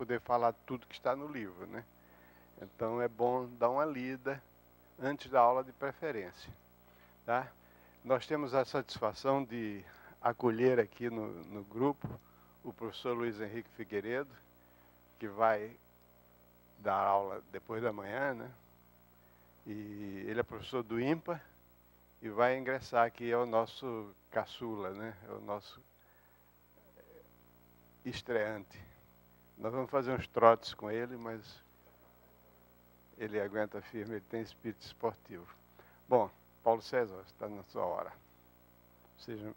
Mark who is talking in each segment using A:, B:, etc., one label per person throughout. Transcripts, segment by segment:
A: poder falar tudo que está no livro, né? Então é bom dar uma lida antes da aula de preferência, tá? Nós temos a satisfação de acolher aqui no grupo o professor Luiz Henrique Figueiredo, que vai dar aula depois da manhã, né? E ele é professor do IMPA e vai ingressar aqui, é o nosso caçula, né? É o nosso estreante. Nós vamos fazer uns trotes com ele, mas ele aguenta firme, ele tem espírito esportivo. Bom, Paulo César, está na sua hora. Seja...
B: Vou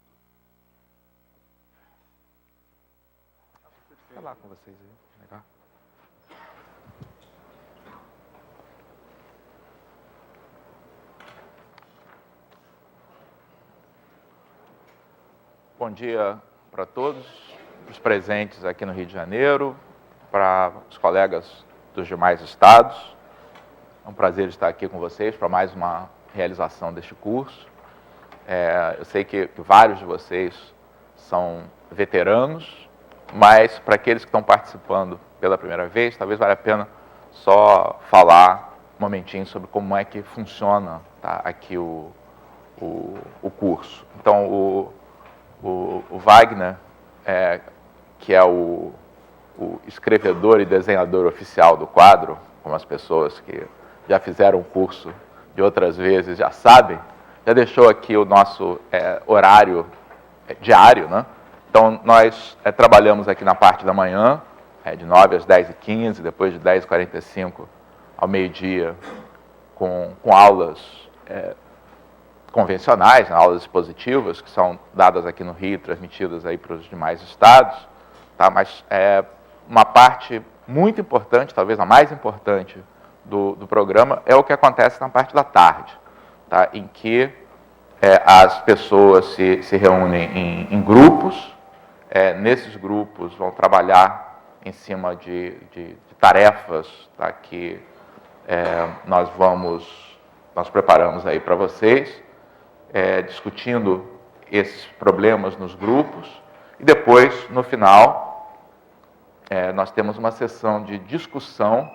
B: falar com vocês aí, legal. Bom dia para todos os presentes aqui no Rio de Janeiro, para os colegas dos demais estados. É um prazer estar aqui com vocês para mais uma realização deste curso. Eu sei que vários de vocês são veteranos, mas para aqueles que estão participando pela primeira vez, talvez valha a pena só falar um momentinho sobre como é que funciona, tá, aqui o curso. Então, o Wagner, que é o escrevedor e desenhador oficial do quadro, como as pessoas que já fizeram o curso de outras vezes já sabem, já deixou aqui o nosso horário diário, né? Então, nós trabalhamos aqui na parte da manhã, de 9 às 10h15, depois de 10h45 ao meio-dia, com aulas convencionais, né, aulas expositivas, que são dadas aqui no Rio, transmitidas aí para os demais estados, tá? Mas uma parte muito importante, talvez a mais importante do programa, é o que acontece na parte da tarde, tá? Em que as pessoas se reúnem em grupos, nesses grupos vão trabalhar em cima de tarefas, tá? Que nós preparamos aí para vocês, discutindo esses problemas nos grupos, e depois, no final, nós temos uma sessão de discussão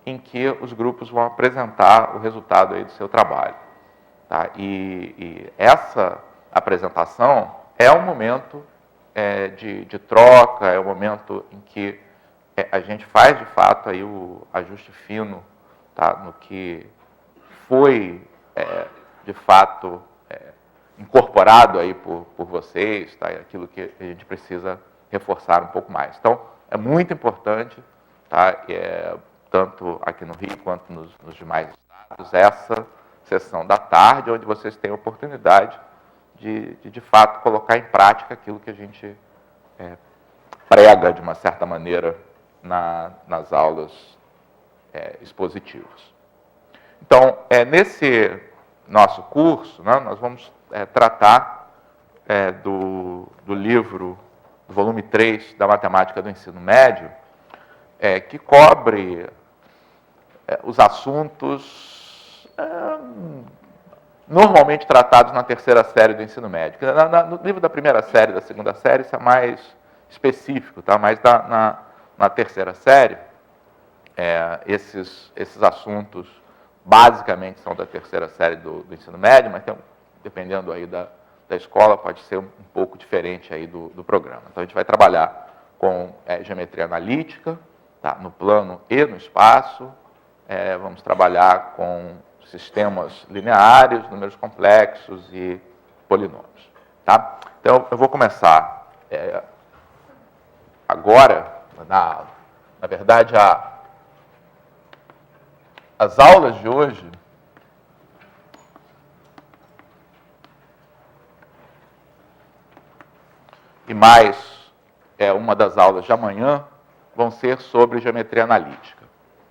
B: em que os grupos vão apresentar o resultado aí do seu trabalho, tá? E essa apresentação é um momento de troca, é um momento em que a gente faz, de fato, aí o ajuste fino, tá, no que foi, de fato, incorporado aí por vocês, tá, aquilo que a gente precisa reforçar um pouco mais. Então, é muito importante, tá, tanto aqui no Rio quanto nos demais estados, essa sessão da tarde, onde vocês têm a oportunidade de fato, colocar em prática aquilo que a gente prega, de uma certa maneira, nas aulas expositivas. Então, nesse nosso curso, né, nós vamos tratar do livro, do volume 3 da Matemática do Ensino Médio, que cobre os assuntos normalmente tratados na terceira série do ensino médio. No livro da primeira série, da segunda série, isso é mais específico, tá? Mas na terceira série, esses assuntos basicamente são da terceira série do ensino médio, mas dependendo aí da escola, pode ser um pouco diferente aí do programa. Então, a gente vai trabalhar com geometria analítica, tá? No plano e no espaço. Vamos trabalhar com sistemas lineares, números complexos e polinômios, tá? Então, eu vou começar agora, na verdade, as aulas de hoje e mais uma das aulas de amanhã vão ser sobre geometria analítica.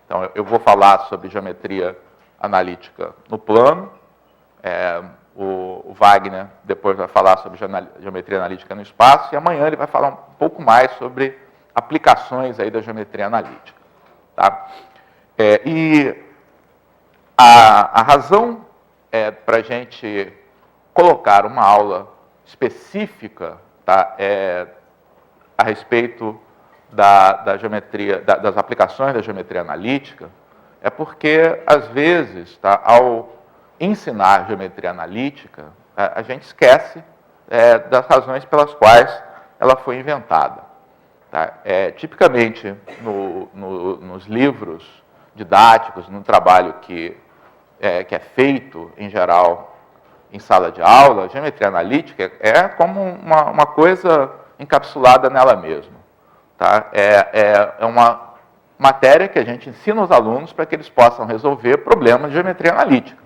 B: Então, eu vou falar sobre geometria analítica no plano, o Wagner depois vai falar sobre geometria analítica no espaço, e amanhã ele vai falar um pouco mais sobre aplicações aí da geometria analítica, tá? E a razão para a gente colocar uma aula específica, tá, a respeito da geometria, das aplicações da geometria analítica, é porque, às vezes, tá, ao ensinar geometria analítica, a gente esquece das razões pelas quais ela foi inventada. Tá? Tipicamente, nos livros didáticos, no trabalho que é feito, em geral, em sala de aula, a geometria analítica é como uma coisa encapsulada nela mesma. Tá? É uma matéria que a gente ensina aos alunos para que eles possam resolver problemas de geometria analítica.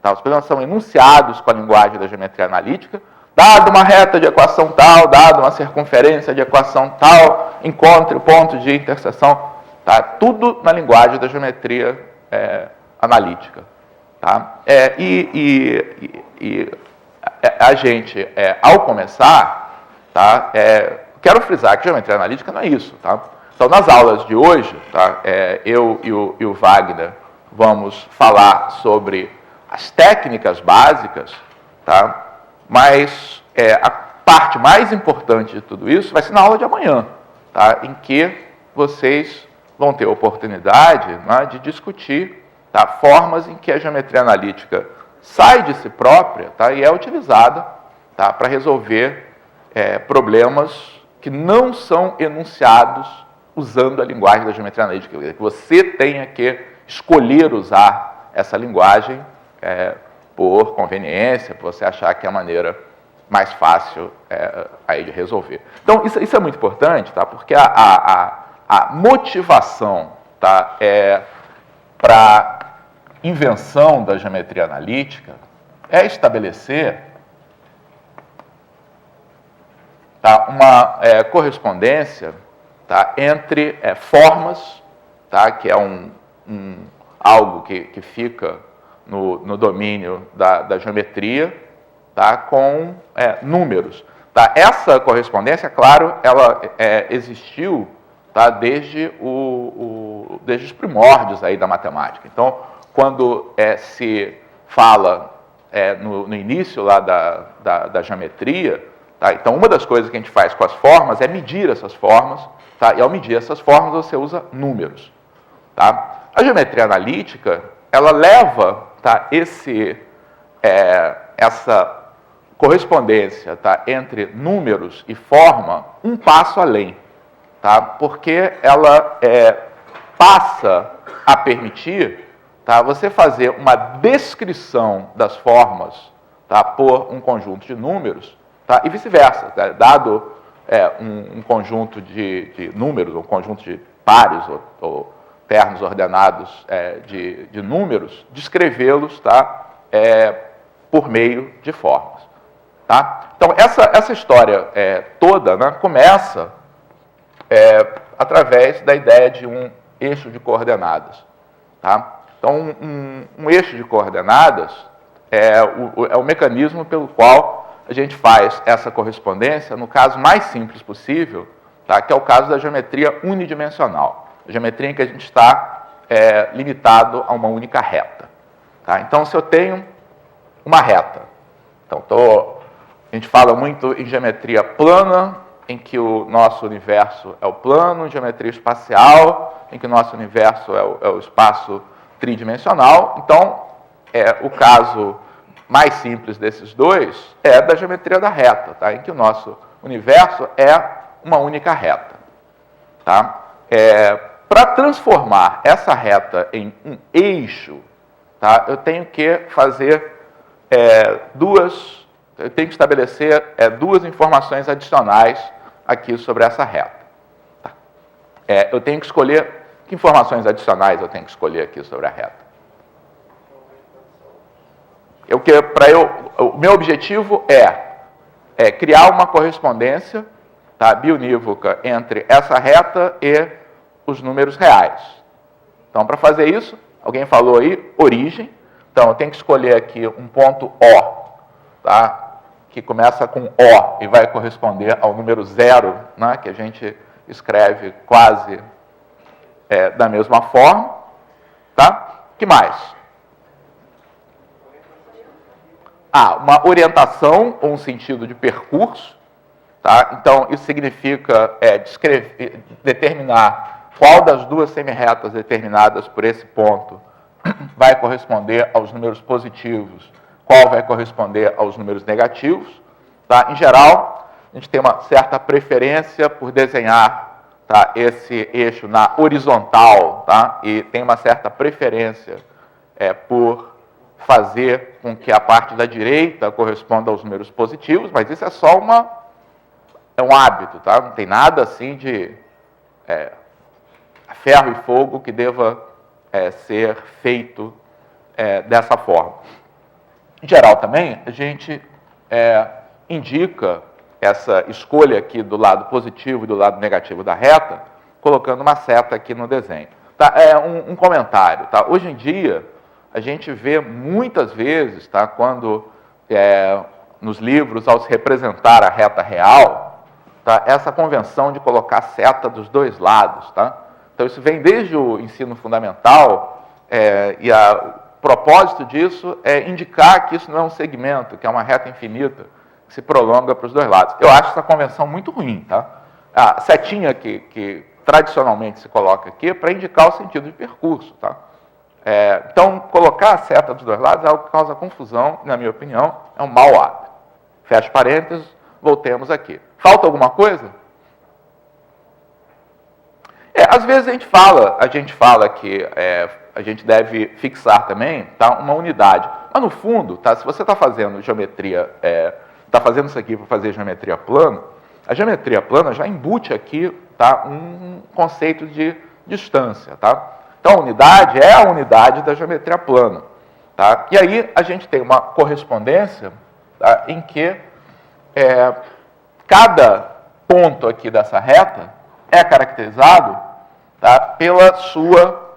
B: Tá? Os problemas são enunciados com a linguagem da geometria analítica. Dado uma reta de equação tal, dado uma circunferência de equação tal, encontre o ponto de interseção. Tá? Tudo na linguagem da geometria analítica. Tá? A gente, ao começar, tá? Quero frisar que geometria analítica não é isso. Tá? Então, nas aulas de hoje, tá? Eu e o Wagner vamos falar sobre as técnicas básicas, tá? Mas a parte mais importante de tudo isso vai ser na aula de amanhã, tá? Em que vocês vão ter a oportunidade, né, de discutir, tá, formas em que a geometria analítica sai de si própria, tá, e é utilizada, tá, para resolver problemas que não são enunciados usando a linguagem da geometria analítica. Que você tenha que escolher usar essa linguagem por conveniência, por você achar que é a maneira mais fácil aí de resolver. Então, isso é muito importante, tá? Porque a motivação, tá, para invenção da geometria analítica é estabelecer, tá, uma correspondência, tá, entre formas, tá, que é algo que fica no domínio da geometria, tá, com números. Tá? Essa correspondência, claro, ela existiu, tá, desde os primórdios aí da matemática. Então, quando se fala no início lá da geometria, tá, então uma das coisas que a gente faz com as formas é medir essas formas, tá, e ao medir essas formas você usa números. Tá? A geometria analítica, ela leva, tá, essa correspondência, tá, entre números e forma um passo além, tá, porque ela passa a permitir, tá, você fazer uma descrição das formas, tá, por um conjunto de números, tá, e vice-versa. Tá, dado um conjunto de números, um conjunto de pares ou ternos ordenados de números, descrevê-los, tá, por meio de formas. Tá? Então, essa história toda, né, começa através da ideia de um eixo de coordenadas. Tá? Então, um eixo de coordenadas é o mecanismo pelo qual a gente faz essa correspondência no caso mais simples possível, tá? Que é o caso da geometria unidimensional. A geometria em que a gente está limitado a uma única reta. Tá? Então, se eu tenho uma reta, então a gente fala muito em geometria plana, em que o nosso universo é o plano, em geometria espacial, em que o nosso universo é o espaço tridimensional. Então, o caso mais simples desses dois é da geometria da reta, tá? Em que o nosso universo é uma única reta. Tá? Para transformar essa reta em um eixo, tá, eu tenho que fazer eu tenho que estabelecer duas informações adicionais aqui sobre essa reta. Tá? Eu tenho que escolher, que informações adicionais eu tenho que escolher aqui sobre a reta? O meu objetivo é criar uma correspondência, tá, bionívoca entre essa reta e os números reais. Então, para fazer isso, alguém falou aí, origem. Então, eu tenho que escolher aqui um ponto O, tá, que começa com O e vai corresponder ao número 0, né, que a gente escreve quase da mesma forma. Tá? Que mais? Uma orientação ou um sentido de percurso. Tá? Então, isso significa determinar qual das duas semi-retas determinadas por esse ponto vai corresponder aos números positivos, qual vai corresponder aos números negativos. Tá? Em geral, a gente tem uma certa preferência por desenhar, tá, esse eixo na horizontal, tá? E tem uma certa preferência por fazer com que a parte da direita corresponda aos números positivos, mas isso é só um hábito, tá? Não tem nada assim de ferro e fogo que deva ser feito dessa forma. Em geral também, a gente indica essa escolha aqui do lado positivo e do lado negativo da reta, colocando uma seta aqui no desenho. Tá? Um comentário. Tá? Hoje em dia, a gente vê muitas vezes, tá, quando nos livros, ao se representar a reta real, tá, essa convenção de colocar seta dos dois lados. Tá? Então, isso vem desde o ensino fundamental, e o propósito disso é indicar que isso não é um segmento, que é uma reta infinita, que se prolonga para os dois lados. Eu acho essa convenção muito ruim. Tá? A setinha que tradicionalmente se coloca aqui é para indicar o sentido de percurso. Tá? Então, colocar a seta dos dois lados é algo que causa confusão, na minha opinião, é um mau hábito. Fecha parênteses, voltemos aqui. Falta alguma coisa? Às vezes a gente fala que a gente deve fixar também, tá, uma unidade. Mas no fundo, tá, se você está fazendo geometria, está fazendo isso aqui para fazer geometria plana, a geometria plana já embute aqui, tá, um conceito de distância. Tá? Então, a unidade é a unidade da geometria plana. Tá? E aí a gente tem uma correspondência, tá, em que cada ponto aqui dessa reta é caracterizado, tá, pela sua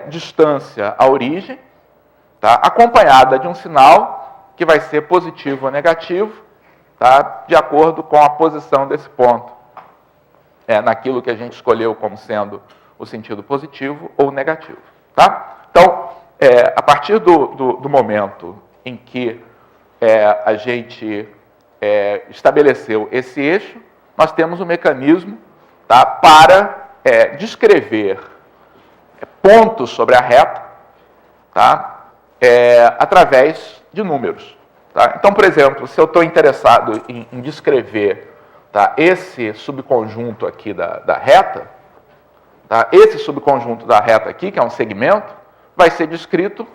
B: distância à origem, tá, acompanhada de um sinal que vai ser positivo ou negativo, tá, de acordo com a posição desse ponto, naquilo que a gente escolheu como sendo o sentido positivo ou negativo. Tá? Então, a partir do momento em que a gente estabeleceu esse eixo, nós temos um mecanismo, tá, para descrever pontos sobre a reta, tá, através de números. Tá? Então, por exemplo, se eu estou interessado em descrever, tá, esse subconjunto aqui da reta, tá, esse subconjunto da reta aqui, que é um segmento, vai ser descrito,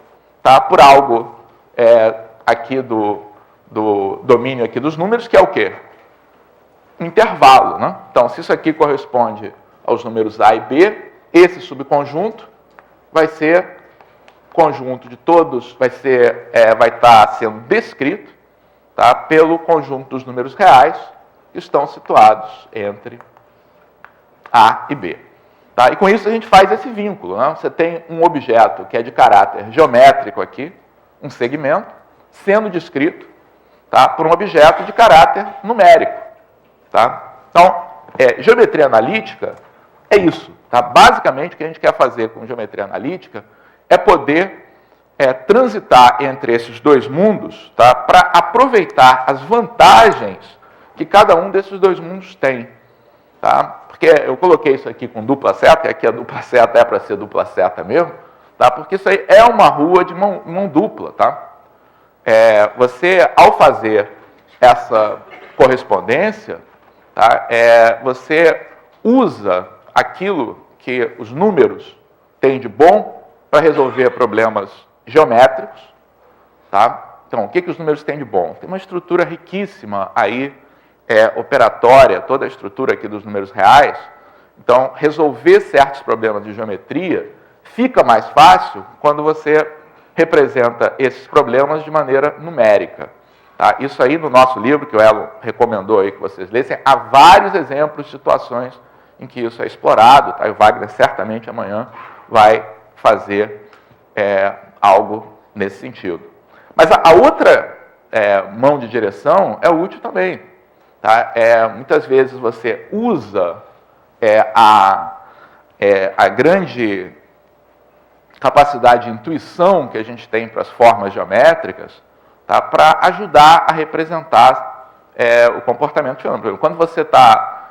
B: tá, por algo aqui do domínio aqui dos números, que é o quê? Um intervalo. Né? Então, se isso aqui corresponde aos números A e B, esse subconjunto vai ser conjunto de todos, vai estar sendo descrito, tá, pelo conjunto dos números reais que estão situados entre A e B. Tá? E com isso a gente faz esse vínculo. Né? Você tem um objeto que é de caráter geométrico aqui, um segmento, sendo descrito, tá, por um objeto de caráter numérico. Tá? Então, geometria analítica é isso. Tá? Basicamente, o que a gente quer fazer com geometria analítica é poder transitar entre esses dois mundos, tá, para aproveitar as vantagens que cada um desses dois mundos tem. Tá? Porque eu coloquei isso aqui com dupla seta, e aqui a dupla seta é para ser dupla seta mesmo, tá? Porque isso aí é uma rua de mão dupla. Tá? Você, ao fazer essa correspondência, tá, você usa aquilo que os números têm de bom para resolver problemas geométricos. Tá? Então, o que os números têm de bom? Tem uma estrutura riquíssima aí, operatória, toda a estrutura aqui dos números reais. Então, resolver certos problemas de geometria fica mais fácil quando você representa esses problemas de maneira numérica. Tá? Isso aí no nosso livro, que o Elo recomendou aí que vocês lessem, há vários exemplos de situações em que isso é explorado. Tá? E o Wagner certamente amanhã vai fazer algo nesse sentido. Mas a outra mão de direção é útil também. Tá? Muitas vezes você usa a grande capacidade de intuição que a gente tem para as formas geométricas, tá, para ajudar a representar o comportamento do fenômeno. Quando você está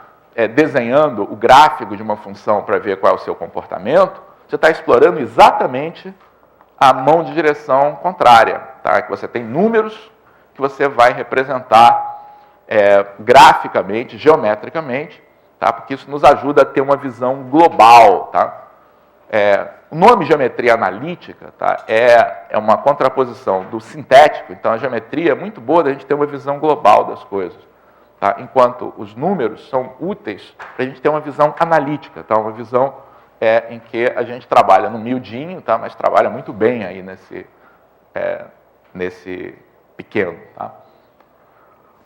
B: desenhando o gráfico de uma função para ver qual é o seu comportamento, você está explorando exatamente a mão de direção contrária, tá? Que você tem números que você vai representar graficamente, geometricamente, tá? Porque isso nos ajuda a ter uma visão global, tá? O nome geometria analítica, tá? é uma contraposição do sintético, então a geometria é muito boa da gente ter uma visão global das coisas, tá? Enquanto os números são úteis para a gente ter uma visão analítica, tá? Uma visão em que a gente trabalha no miudinho, tá? Mas trabalha muito bem aí nesse pequeno. Tá?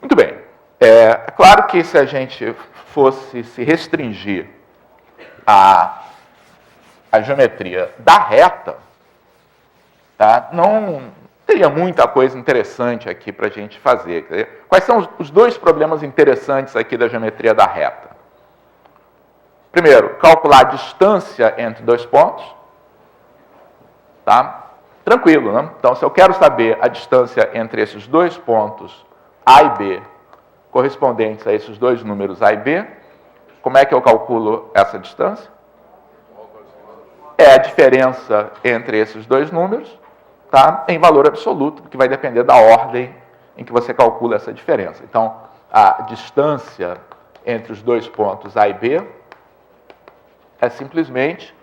B: Muito bem. É claro que se a gente fosse se restringir à geometria da reta, tá? Não teria muita coisa interessante aqui para a gente fazer. Quer dizer, quais são os dois problemas interessantes aqui da geometria da reta? Primeiro, calcular a distância entre dois pontos. Tá? Tranquilo, né? Então, se eu quero saber a distância entre esses dois pontos A e B, correspondentes a esses dois números A e B, como é que eu calculo essa distância? É a diferença entre esses dois números, tá? Em valor absoluto, que vai depender da ordem em que você calcula essa diferença. Então, a distância entre os dois pontos A e B é simplesmente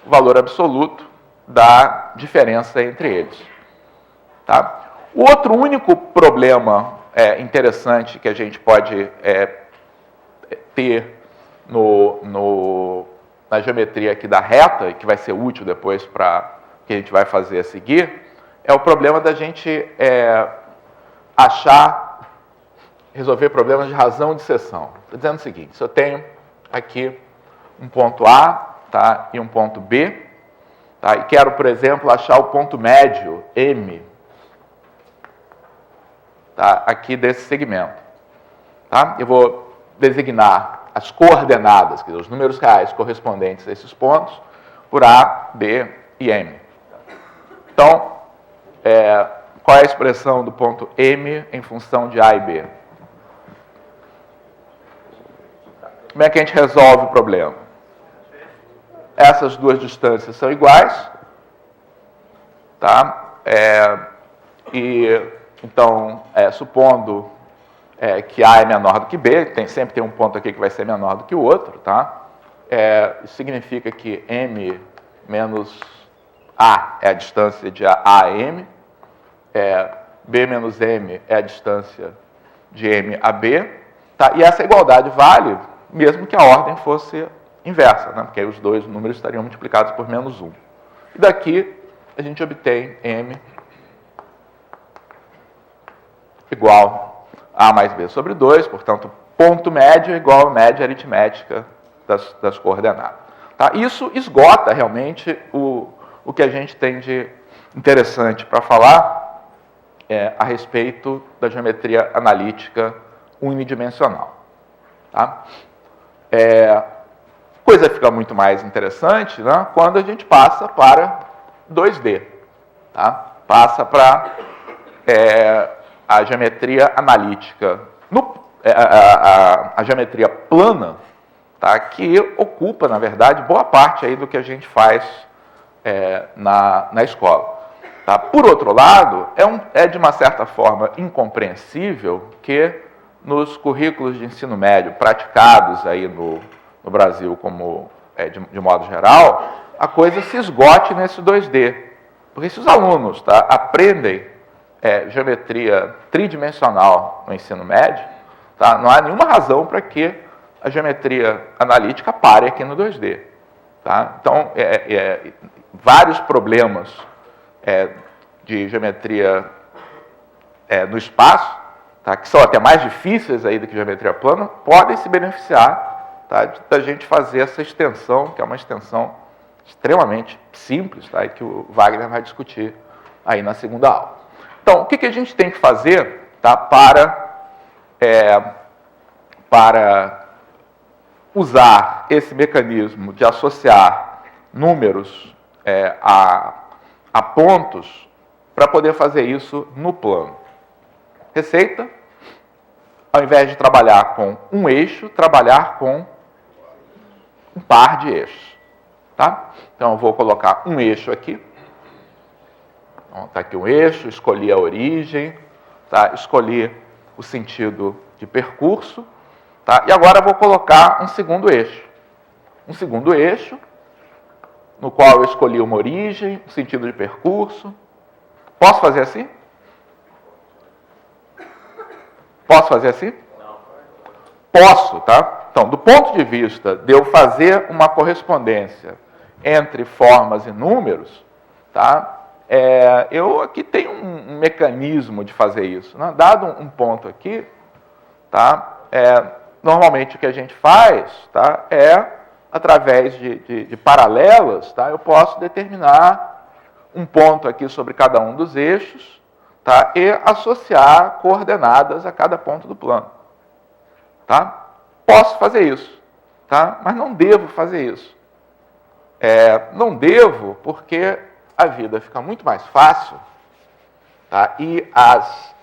B: o valor absoluto da diferença entre eles. Tá? O outro único problema interessante que a gente pode ter na geometria aqui da reta, que vai ser útil depois para o que a gente vai fazer a seguir, é o problema da gente resolver problemas de razão de seção. Estou dizendo o seguinte, se eu tenho aqui um ponto A, tá, e um ponto B, tá, e quero, por exemplo, achar o ponto médio, M, tá, aqui desse segmento. Tá? Eu vou designar as coordenadas, quer dizer, os números reais correspondentes a esses pontos, por A, B e M. Então, qual é a expressão do ponto M em função de A e B? Como é que a gente resolve o problema? Essas duas distâncias são iguais, tá? Então, supondo que A é menor do que B, sempre tem um ponto aqui que vai ser menor do que o outro, tá? Isso significa que M menos A é a distância de A a M, B menos M é a distância de M a B, tá? E essa igualdade vale mesmo que a ordem fosse inversa, né? Porque aí os dois números estariam multiplicados por menos 1. E daqui a gente obtém M igual a A mais B sobre 2, portanto, ponto médio igual a média aritmética das coordenadas. Tá? Isso esgota realmente o que a gente tem de interessante para falar a respeito da geometria analítica unidimensional. Tá? Coisa fica muito mais interessante, né, quando a gente passa para 2D. Tá? Passa para a geometria analítica, a geometria plana, tá, que ocupa, na verdade, boa parte aí do que a gente faz na escola. Tá? Por outro lado, é de uma certa forma incompreensível que nos currículos de ensino médio praticados aí no Brasil como de modo geral, a coisa se esgote nesse 2D. Porque se os alunos, tá, aprendem geometria tridimensional no ensino médio, tá, não há nenhuma razão para que a geometria analítica pare aqui no 2D. Tá? Então, vários problemas de geometria no espaço, tá, que são até mais difíceis aí do que geometria plana, podem se beneficiar, tá, da gente fazer essa extensão, que é uma extensão extremamente simples, tá, e que o Wagner vai discutir aí na segunda aula. Então, o que a gente tem que fazer, tá, para usar esse mecanismo de associar números a pontos, para poder fazer isso no plano? Receita: ao invés de trabalhar com um eixo, trabalhar com um par de eixos. Tá? Então, eu vou colocar um eixo aqui. Está aqui um eixo, escolhi a origem, tá? Escolhi o sentido de percurso. Tá? E agora eu vou colocar um segundo eixo. Um segundo eixo, no qual eu escolhi uma origem, um sentido de percurso. Posso fazer assim? Posso fazer assim? Posso, tá? Então, do ponto de vista de eu fazer uma correspondência entre formas e números, tá? Eu aqui tenho um mecanismo de fazer isso. Né? Dado um ponto aqui, tá? Normalmente o que a gente faz, tá? Através de paralelas, tá? Eu posso determinar um ponto aqui sobre cada um dos eixos, tá? E associar coordenadas a cada ponto do plano. Tá? Posso fazer isso, tá? Mas não devo fazer isso. Não devo porque a vida fica muito mais fácil, tá? E as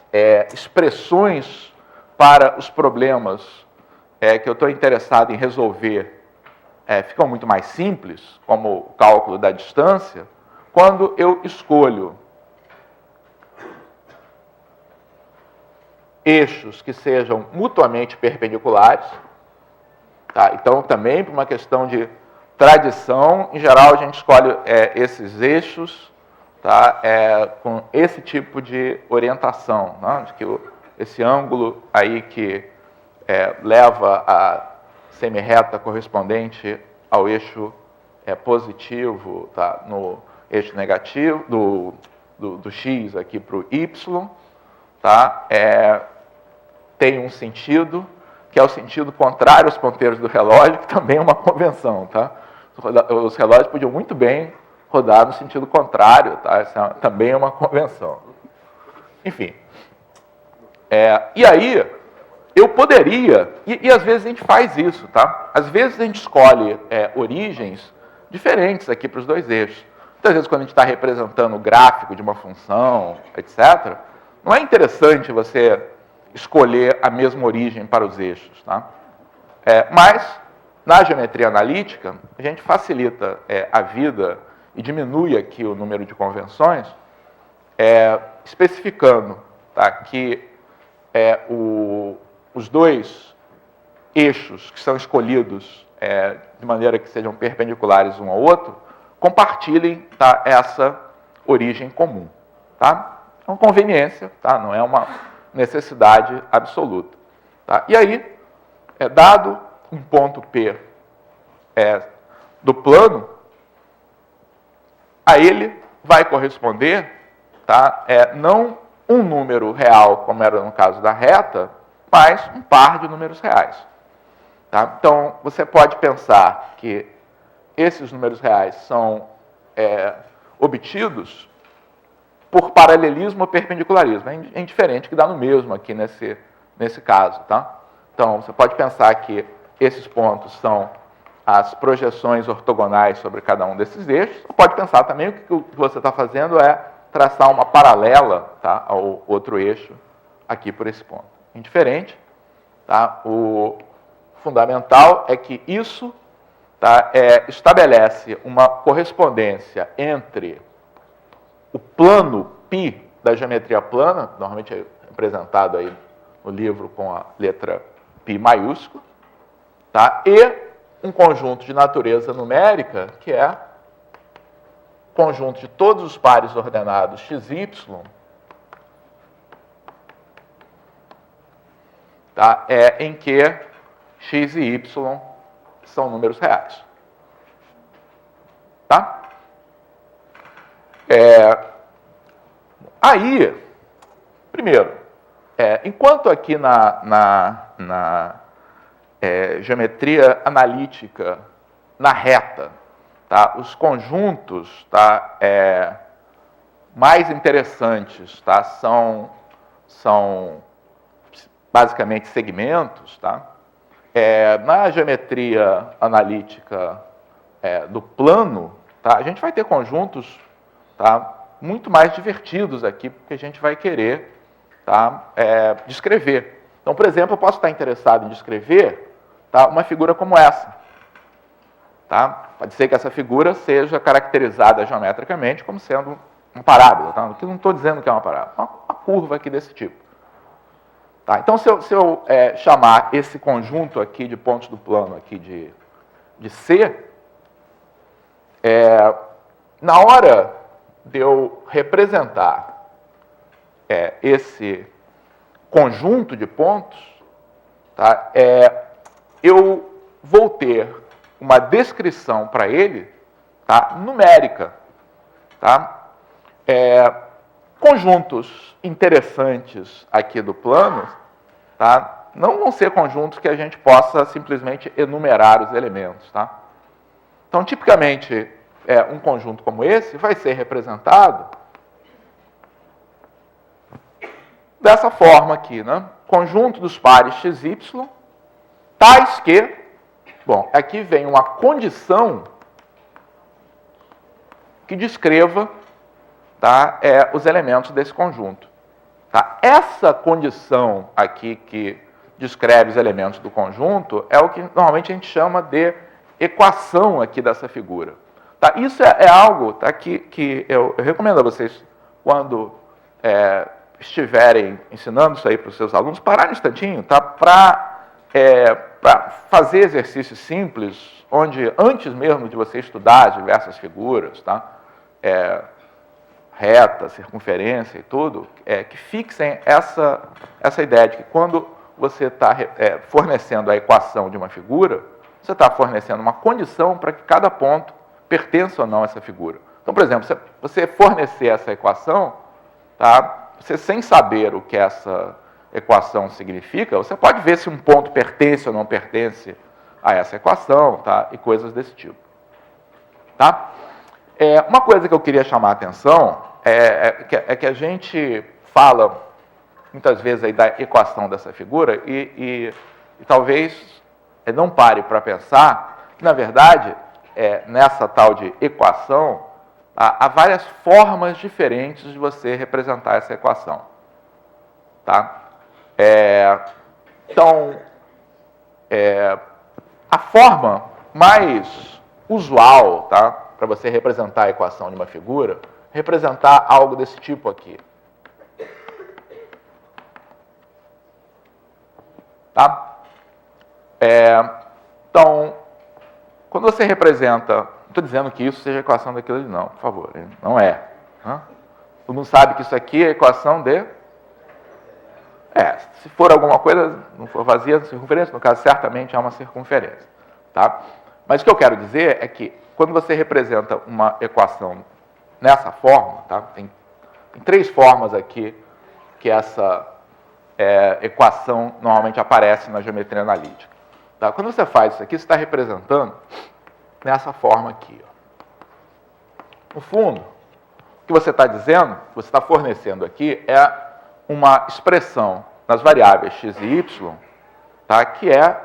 B: expressões para os problemas que eu estou interessado em resolver ficam muito mais simples, como o cálculo da distância, quando eu escolho eixos que sejam mutuamente perpendiculares. Tá? Então, também, por uma questão de tradição, em geral, a gente escolhe esses eixos, tá? Com esse tipo de orientação, né? De que esse ângulo aí que leva a semirreta correspondente ao eixo positivo, tá? No eixo negativo, do x aqui para o y, tá? Tem um sentido, que é o sentido contrário aos ponteiros do relógio, que também é uma convenção, tá? Os relógios podiam muito bem rodar no sentido contrário, tá? Essa também é uma convenção. Enfim. E aí, eu poderia, e às vezes a gente faz isso, tá? Às vezes a gente escolhe origens diferentes aqui para os dois eixos. Muitas vezes, quando a gente está representando o gráfico de uma função, etc., não é interessante você escolher a mesma origem para os eixos, tá? Mas, na geometria analítica, a gente facilita a vida e diminui aqui o número de convenções, especificando, tá, que os dois eixos que são escolhidos de maneira que sejam perpendiculares um ao outro, compartilhem, tá, essa origem comum. Tá? É uma conveniência, tá? Não é uma necessidade absoluta. Tá? E aí, dado um ponto P do plano, a ele vai corresponder, tá? Não um número real, como era no caso da reta, mas um par de números reais. Tá? Então, você pode pensar que esses números reais são obtidos por paralelismo ou perpendicularismo. É indiferente, que dá no mesmo aqui nesse caso. Tá? Então, você pode pensar que esses pontos são as projeções ortogonais sobre cada um desses eixos. Você pode pensar também que o que você está fazendo é traçar uma paralela, tá, ao outro eixo aqui por esse ponto. Indiferente. Tá? O fundamental é que isso, tá, estabelece uma correspondência entre o plano π da geometria plana, normalmente é representado aí no livro com a letra π maiúsculo, tá, e um conjunto de natureza numérica, que é o conjunto de todos os pares ordenados x, y, tá, em que x e y são números reais. Tá? Aí, primeiro, enquanto aqui na geometria analítica, na reta, tá, os conjuntos, tá, mais interessantes, tá, são basicamente segmentos, tá? Na geometria analítica do plano, tá, a gente vai ter conjuntos, tá, muito mais divertidos aqui, porque a gente vai querer, tá, descrever. Então, por exemplo, eu posso estar interessado em descrever, tá, uma figura como essa. Tá? Pode ser que essa figura seja caracterizada geometricamente como sendo uma parábola. Tá? Aqui não estou dizendo que é uma parábola, uma curva aqui desse tipo. Tá? Então, se eu chamar esse conjunto aqui de pontos do plano aqui de C, na hora de eu representar esse conjunto de pontos, tá, eu vou ter uma descrição para ele, tá, numérica. Tá? Conjuntos interessantes aqui do plano, tá, não vão ser conjuntos que a gente possa simplesmente enumerar os elementos. Tá? Então, tipicamente, um conjunto como esse vai ser representado dessa forma aqui, né? Conjunto dos pares xy, tais que, bom, aqui vem uma condição que descreva, tá, os elementos desse conjunto. Tá? Essa condição aqui que descreve os elementos do conjunto é o que normalmente a gente chama de equação aqui dessa figura. Tá? Isso é algo, tá, que eu recomendo a vocês, quando estiverem ensinando isso aí para os seus alunos, parar um instantinho, tá, para fazer exercícios simples, onde antes mesmo de você estudar as diversas figuras, tá, reta, circunferência e tudo, que fixem essa ideia de que quando você está fornecendo a equação de uma figura, você está fornecendo uma condição para que cada ponto pertença ou não a essa figura. Então, por exemplo, se você fornecer essa equação, tá, você sem saber o que essa equação significa, você pode ver se um ponto pertence ou não pertence a essa equação, tá, e coisas desse tipo. Tá? Uma coisa que eu queria chamar a atenção é que a gente fala muitas vezes aí da equação dessa figura e talvez não pare para pensar que, na verdade, nessa tal de equação, há várias formas diferentes de você representar essa equação. Tá? Então, a forma mais usual, tá, para você representar a equação de uma figura, representar algo desse tipo aqui. Tá? Então, quando você representa, não estou dizendo que isso seja a equação daquilo ali, não, por favor, não é. Todo mundo sabe que isso aqui é a equação de... se for alguma coisa, não for vazia, circunferência, no caso, certamente é uma circunferência. Tá? Mas o que eu quero dizer é que, quando você representa uma equação nessa forma, tá? Tem três formas aqui que essa equação normalmente aparece na geometria analítica. Tá? Quando você faz isso aqui, você está representando nessa forma aqui. Ó. No fundo, o que você está dizendo, o que você está fornecendo aqui, é uma expressão nas variáveis x e y, tá? Que é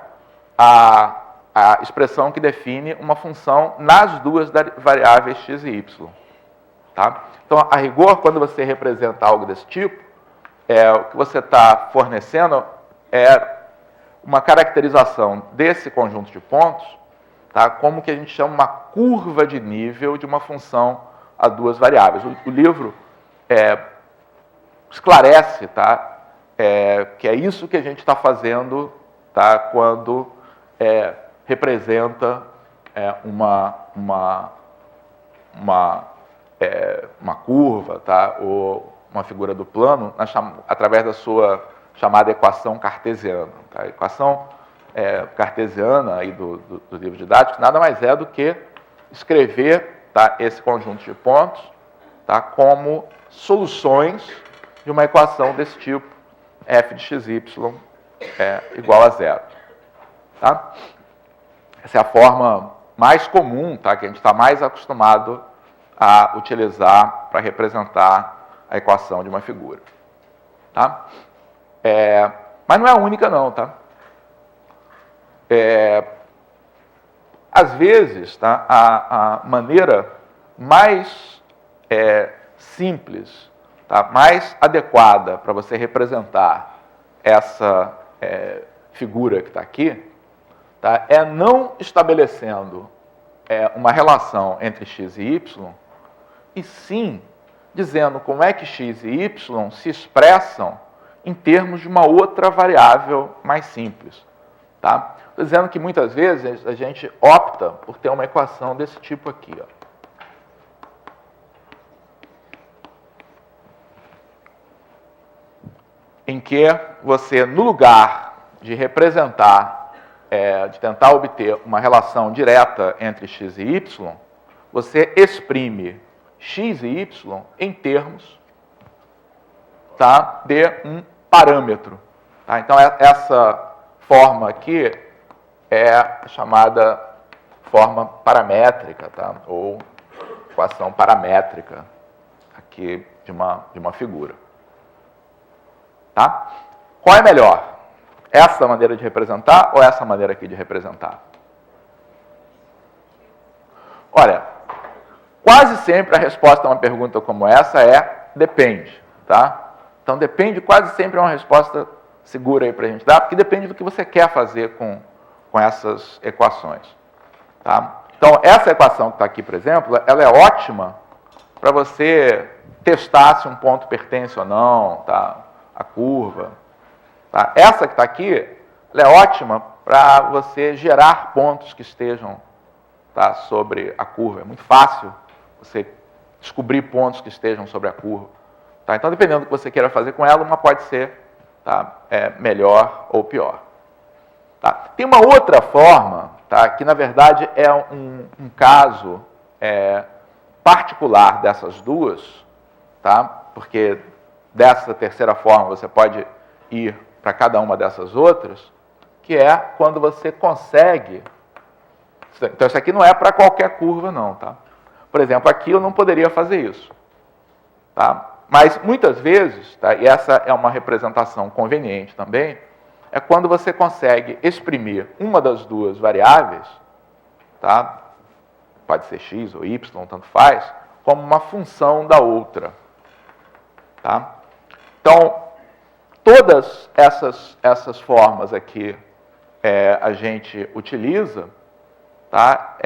B: a expressão que define uma função nas duas variáveis x e y. Tá? Então, a rigor, quando você representa algo desse tipo, o que você está fornecendo é uma caracterização desse conjunto de pontos, tá, como que a gente chama uma curva de nível de uma função a duas variáveis. O livro esclarece, tá, que é isso que a gente está fazendo, tá, quando representa uma curva, tá, ou uma figura do plano através da sua chamada equação cartesiana. Tá? A equação cartesiana aí do livro didático nada mais é do que escrever, tá, esse conjunto de pontos, tá, como soluções de uma equação desse tipo, f de xy igual a zero. Tá? Essa é a forma mais comum, tá, que a gente está mais acostumado a utilizar para representar a equação de uma figura. Tá? Mas não é a única não, tá? Às vezes, tá, a maneira mais simples, tá, mais adequada para você representar essa figura que está aqui, tá, é não estabelecendo uma relação entre x e y, e sim dizendo como é que x e y se expressam em termos de uma outra variável mais simples. Tá? Estou dizendo que muitas vezes a gente opta por ter uma equação desse tipo aqui. Ó. Em que você, no lugar de representar, de tentar obter uma relação direta entre x e y, você exprime x e y em termos, tá, de um parâmetro. Tá? Então, essa forma aqui é chamada forma paramétrica, tá? Ou equação paramétrica aqui de uma figura. Tá? Qual é melhor? Essa maneira de representar ou essa maneira aqui de representar? Olha, quase sempre a resposta a uma pergunta como essa é depende. Tá? Então, depende quase sempre é uma resposta segura aí para a gente dar, porque depende do que você quer fazer com essas equações. Tá? Então, essa equação que está aqui, por exemplo, ela é ótima para você testar se um ponto pertence ou não, tá? A curva. Tá? Essa que está aqui, ela é ótima para você gerar pontos que estejam, tá, sobre a curva. É muito fácil você descobrir pontos que estejam sobre a curva. Tá? Então, dependendo do que você queira fazer com ela, uma pode ser, tá, melhor ou pior. Tá? Tem uma outra forma, tá, que na verdade é um caso particular dessas duas, tá? Porque dessa terceira forma você pode ir para cada uma dessas outras, que é quando você consegue... Então, isso aqui não é para qualquer curva, não. Tá? Por exemplo, aqui eu não poderia fazer isso. Tá? Mas, muitas vezes, tá, e essa é uma representação conveniente também, é quando você consegue exprimir uma das duas variáveis, tá? Pode ser x ou y, tanto faz, como uma função da outra. Tá? Então, todas essas formas aqui a gente utiliza, tá?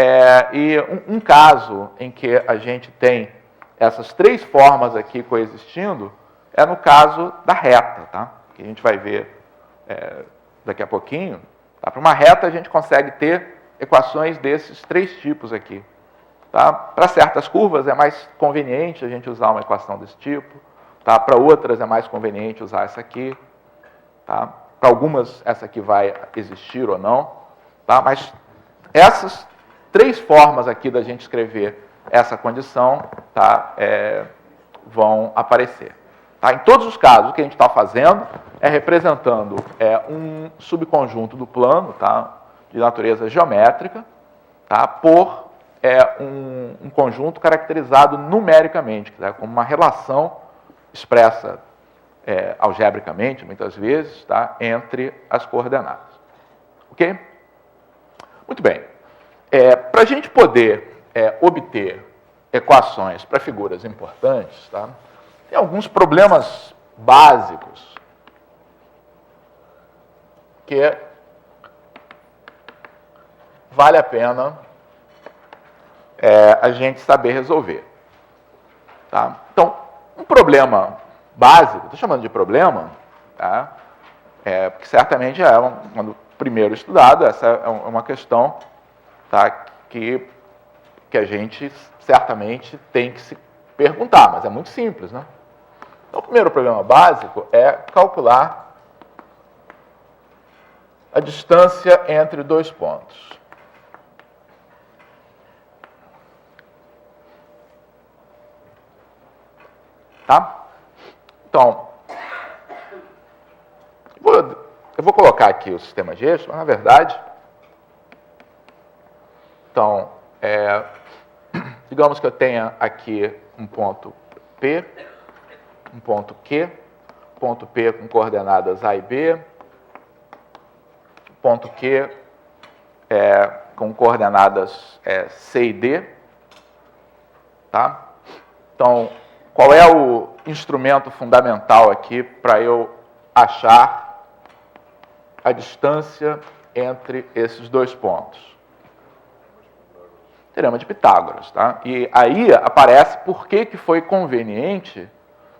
B: E um caso em que a gente tem essas três formas aqui coexistindo é no caso da reta, tá? Que a gente vai ver daqui a pouquinho. Tá? Para uma reta, a gente consegue ter equações desses três tipos aqui. Tá? Para certas curvas, é mais conveniente a gente usar uma equação desse tipo. Tá? Para outras, é mais conveniente usar essa aqui. Tá? Para algumas, essa aqui vai existir ou não. Tá? Mas essas três formas aqui da gente escrever essa condição, tá, vão aparecer. Tá? Em todos os casos, o que a gente está fazendo é representando um subconjunto do plano, tá, de natureza geométrica, tá, por um conjunto caracterizado numericamente, tá, como uma relação expressa algebricamente, muitas vezes, tá, entre as coordenadas. Ok? Muito bem. Para a gente poder obter equações para figuras importantes, tá, tem alguns problemas básicos que vale a pena a gente saber resolver. Tá? Então, um problema básico, estou chamando de problema, tá? Porque certamente quando primeiro estudado, essa é uma questão, tá, que a gente certamente tem que se perguntar, mas é muito simples, né? Então, o primeiro problema básico é calcular a distância entre dois pontos. Tá? Então, eu vou colocar aqui o sistema de eixos, mas na verdade, então, digamos que eu tenha aqui um ponto P, um ponto Q, ponto P com coordenadas A e B, ponto Q com coordenadas C e D. Tá? Então, qual é o instrumento fundamental aqui para eu achar a distância entre esses dois pontos? Teorema de Pitágoras, tá? E aí aparece por que foi conveniente,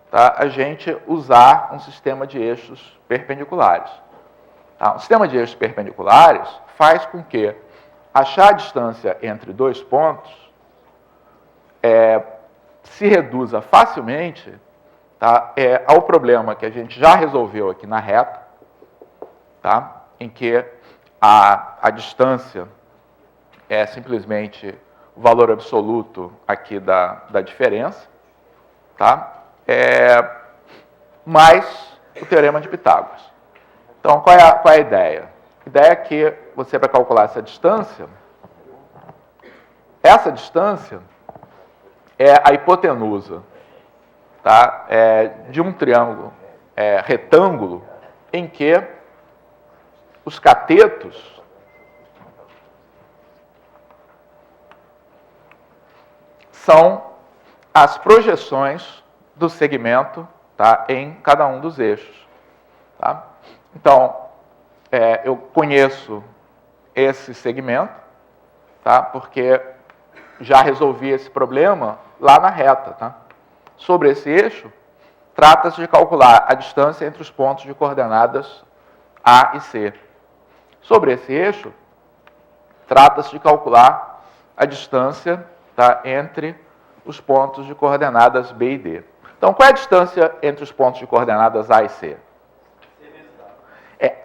B: tá, a gente usar um sistema de eixos perpendiculares. Tá? Um sistema de eixos perpendiculares faz com que achar a distância entre dois pontos se reduza facilmente, tá, ao problema que a gente já resolveu aqui na reta, tá, em que a distância é simplesmente o valor absoluto aqui da diferença, tá, mais o teorema de Pitágoras. Então, qual é a ideia? A ideia é que você, para calcular essa distância é a hipotenusa, tá, de um triângulo retângulo em que os catetos são as projeções do segmento, tá, em cada um dos eixos. Tá? Então, eu conheço esse segmento, tá, porque já resolvi esse problema lá na reta. Tá? Sobre esse eixo, trata-se de calcular a distância entre os pontos de coordenadas A e C. Sobre esse eixo, trata-se de calcular a distância, tá, entre os pontos de coordenadas B e D. Então, qual é a distância entre os pontos de coordenadas A e C?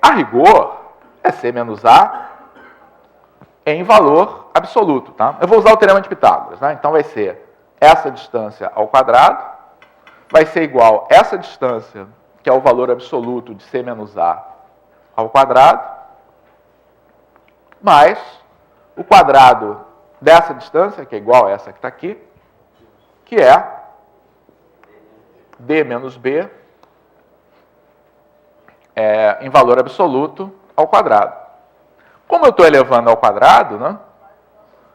B: A rigor, é C menos A em valor absoluto. Tá? Eu vou usar o teorema de Pitágoras. Né? Então, vai ser essa distância ao quadrado, vai ser igual a essa distância, que é o valor absoluto de C menos A ao quadrado, mais o quadrado dessa distância, que é igual a essa que está aqui, que é D menos B em valor absoluto ao quadrado. Como eu estou elevando ao quadrado, né,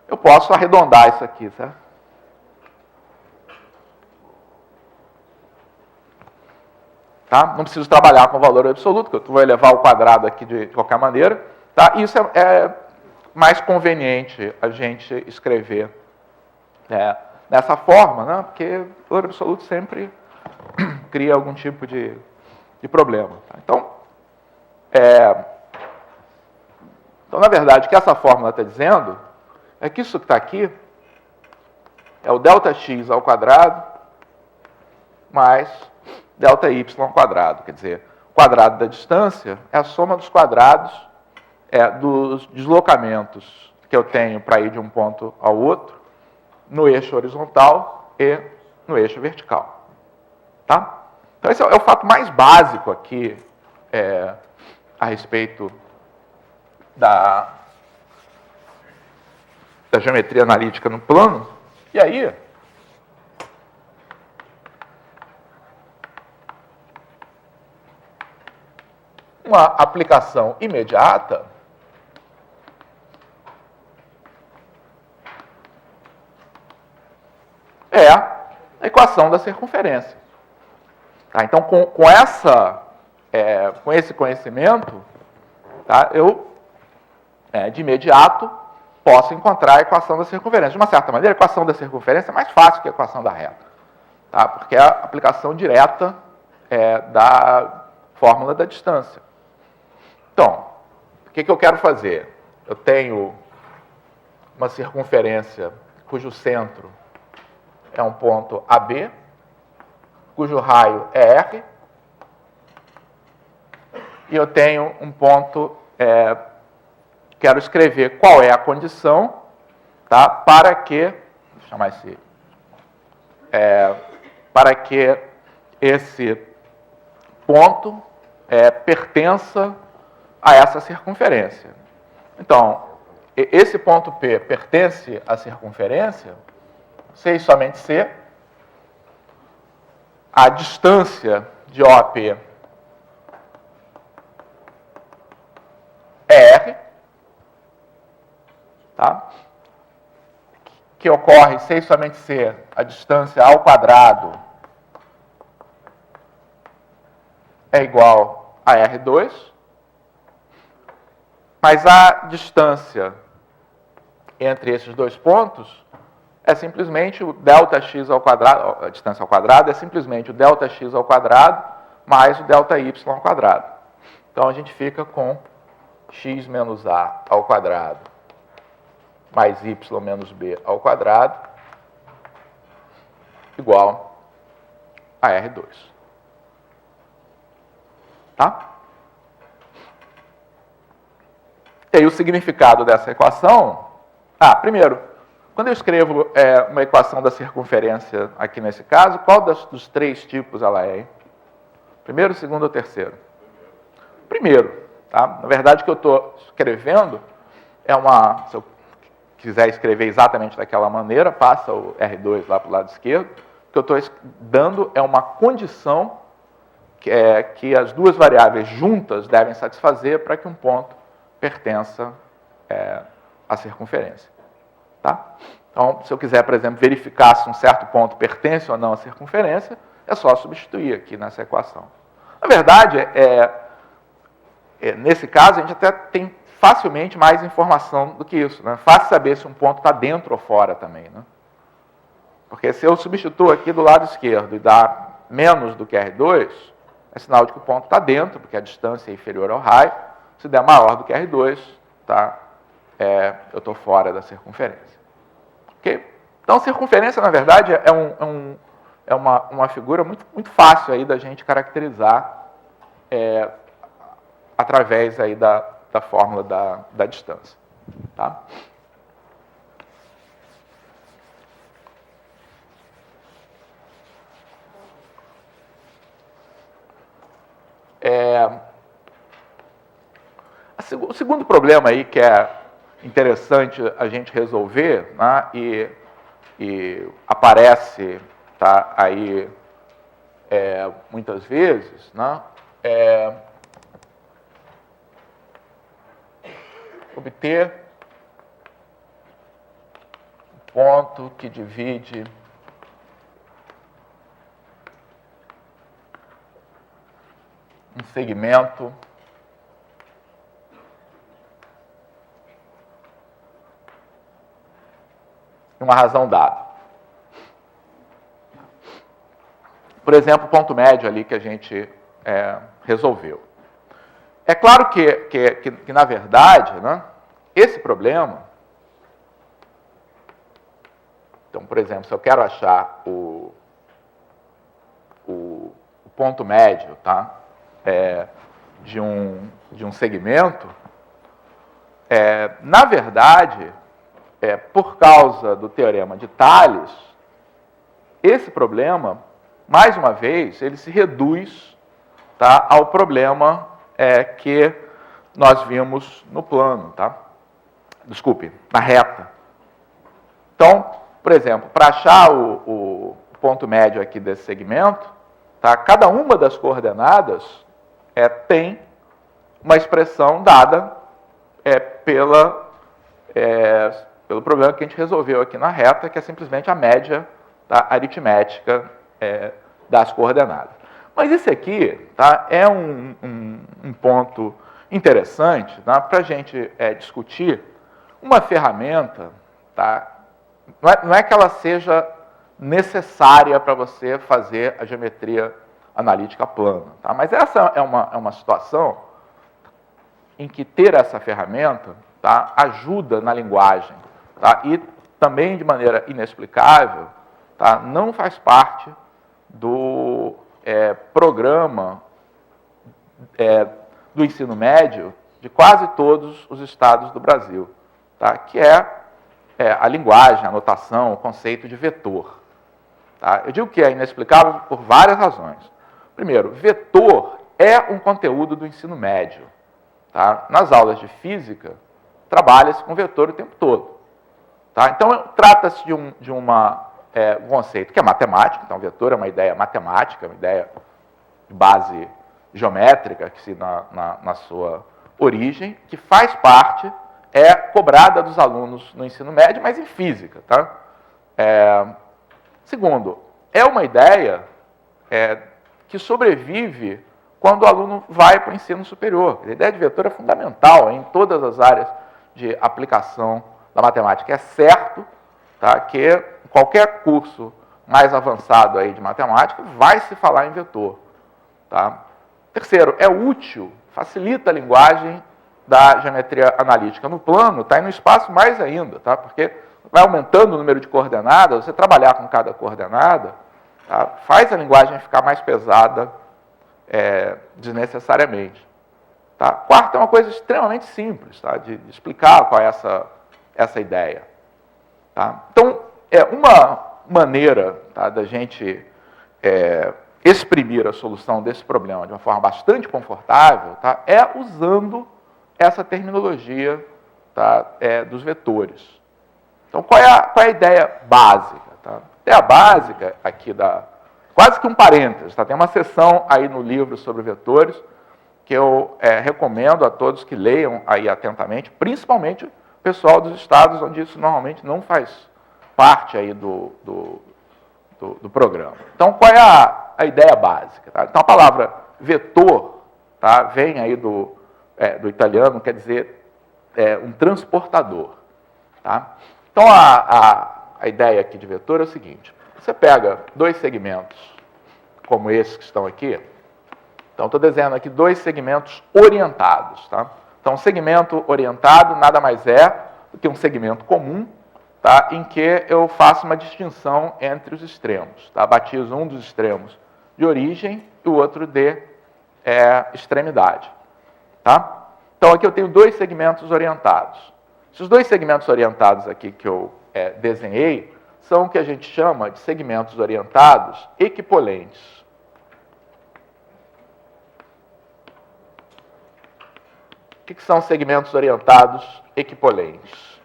B: eu posso arredondar isso aqui, certo? Tá? Não preciso trabalhar com o valor absoluto, porque eu vou elevar ao quadrado aqui de qualquer maneira. Tá? Isso é mais conveniente a gente escrever dessa forma, né? Porque o valor absoluto sempre cria algum tipo de problema. Tá? Então, na verdade, o que essa fórmula está dizendo é que isso que está aqui é o ΔX ao quadrado mais ΔY ao quadrado. Quer dizer, o quadrado da distância é a soma dos quadrados dos deslocamentos que eu tenho para ir de um ponto ao outro no eixo horizontal e no eixo vertical. Tá? Então, esse é o fato mais básico aqui a respeito da geometria analítica no plano. E aí, uma aplicação imediata é a equação da circunferência. Tá? Então, com esse conhecimento, tá, eu, de imediato, posso encontrar a equação da circunferência. De uma certa maneira, a equação da circunferência é mais fácil que a equação da reta, tá? Porque é a aplicação direta da fórmula da distância. Então, o que eu quero fazer? Eu tenho uma circunferência cujo centro é um ponto AB, cujo raio é R, e eu tenho um ponto, quero escrever qual é a condição, tá, para que, vou chamar esse, para que esse ponto pertença a essa circunferência. Então, esse ponto P pertence à circunferência, C e somente C, a distância de OP é R, tá? Que ocorre C e somente C, a distância ao quadrado é igual a R2, Mas a distância entre esses dois pontos é simplesmente o ΔX ao quadrado, a distância ao quadrado é simplesmente o ΔX ao quadrado mais o ΔY ao quadrado. Então, a gente fica com x menos a ao quadrado mais y menos b ao quadrado igual a R2. Tá? E aí o significado dessa equação... primeiro, quando eu escrevo uma equação da circunferência aqui nesse caso, qual dos três tipos ela é? Hein? Primeiro, segundo ou terceiro? Primeiro. Tá? Na verdade, o que eu estou escrevendo é uma... Se eu quiser escrever exatamente daquela maneira, passa o R2 lá para o lado esquerdo. O que eu estou dando é uma condição que as duas variáveis juntas devem satisfazer para que um ponto pertença à circunferência. Tá? Então, se eu quiser, por exemplo, verificar se um certo ponto pertence ou não à circunferência, é só substituir aqui nessa equação. Na verdade, nesse caso, a gente até tem facilmente mais informação do que isso. Né? Fácil saber se um ponto está dentro ou fora também. Né? Porque se eu substituo aqui do lado esquerdo e dá menos do que R2, é sinal de que o ponto está dentro, porque a distância é inferior ao raio. Se der maior do que R2, tá? Eu estou fora da circunferência. Okay? Então, circunferência, na verdade, é uma figura muito fácil aí da gente caracterizar através aí da fórmula da distância. Tá? O segundo problema aí que é interessante a gente resolver, né, e aparece, tá, aí muitas vezes, né, obter um ponto que divide um segmento uma razão dada. Por exemplo, o ponto médio ali que a gente resolveu. É claro que na verdade, né, esse problema... Então, por exemplo, se eu quero achar o ponto médio, tá, de um segmento, na verdade... por causa do teorema de Thales, esse problema, mais uma vez, ele se reduz, tá, ao problema que nós vimos no plano, tá? Desculpe, na reta. Então, por exemplo, para achar o ponto médio aqui desse segmento, tá, cada uma das coordenadas tem uma expressão dada pelo problema que a gente resolveu aqui na reta, que é simplesmente a média, tá, aritmética das coordenadas. Mas esse aqui, tá, é um ponto interessante, tá, para a gente discutir uma ferramenta, tá, não é que ela seja necessária para você fazer a geometria analítica plana, tá, mas essa é uma situação em que ter essa ferramenta, tá, ajuda na linguagem. Tá? E também, de maneira inexplicável, tá, não faz parte do programa do ensino médio de quase todos os estados do Brasil, tá? Que a linguagem, a notação, o conceito de vetor. Tá? Eu digo que é inexplicável por várias razões. Primeiro, vetor é um conteúdo do ensino médio. Tá? Nas aulas de física, trabalha-se com vetor o tempo todo. Tá? Então, trata-se de um conceito que é matemático, então, vetor é uma ideia matemática, uma ideia de base geométrica, que se na sua origem, que faz parte, cobrada dos alunos no ensino médio, mas em física. Tá? Segundo, é uma ideia que sobrevive quando o aluno vai para o ensino superior. A ideia de vetor é fundamental em todas as áreas de aplicação da matemática. É certo, tá, que qualquer curso mais avançado aí de matemática vai se falar em vetor. Tá? Terceiro, é útil, facilita a linguagem da geometria analítica. No plano, está aí no espaço mais ainda, tá? Porque vai aumentando o número de coordenadas, você trabalhar com cada coordenada, tá, faz a linguagem ficar mais pesada desnecessariamente. Tá? Quarto, é uma coisa extremamente simples, tá, de explicar qual é essa ideia. Tá? Então, uma maneira, tá, da gente exprimir a solução desse problema de uma forma bastante confortável, tá, é usando essa terminologia, tá, dos vetores. Então, qual é a ideia básica? Tá? A ideia básica aqui quase que um parênteses, tá? Tem uma seção aí no livro sobre vetores que eu recomendo a todos que leiam aí atentamente, principalmente o pessoal dos estados onde isso normalmente não faz parte aí do programa. Então, qual é a ideia básica? Tá? Então, a palavra vetor, tá, vem aí do italiano, quer dizer um transportador. Tá? Então, a ideia aqui de vetor é o seguinte: você pega dois segmentos, como esses que estão aqui. Então, estou desenhando aqui dois segmentos orientados. Tá? Então, um segmento orientado nada mais é do que um segmento comum, tá, em que eu faço uma distinção entre os extremos. Tá? Batizo um dos extremos de origem e o outro de extremidade. Tá? Então, aqui eu tenho dois segmentos orientados. Esses dois segmentos orientados aqui que eu desenhei são o que a gente chama de segmentos orientados equipolentes. O que são segmentos orientados equipolentes?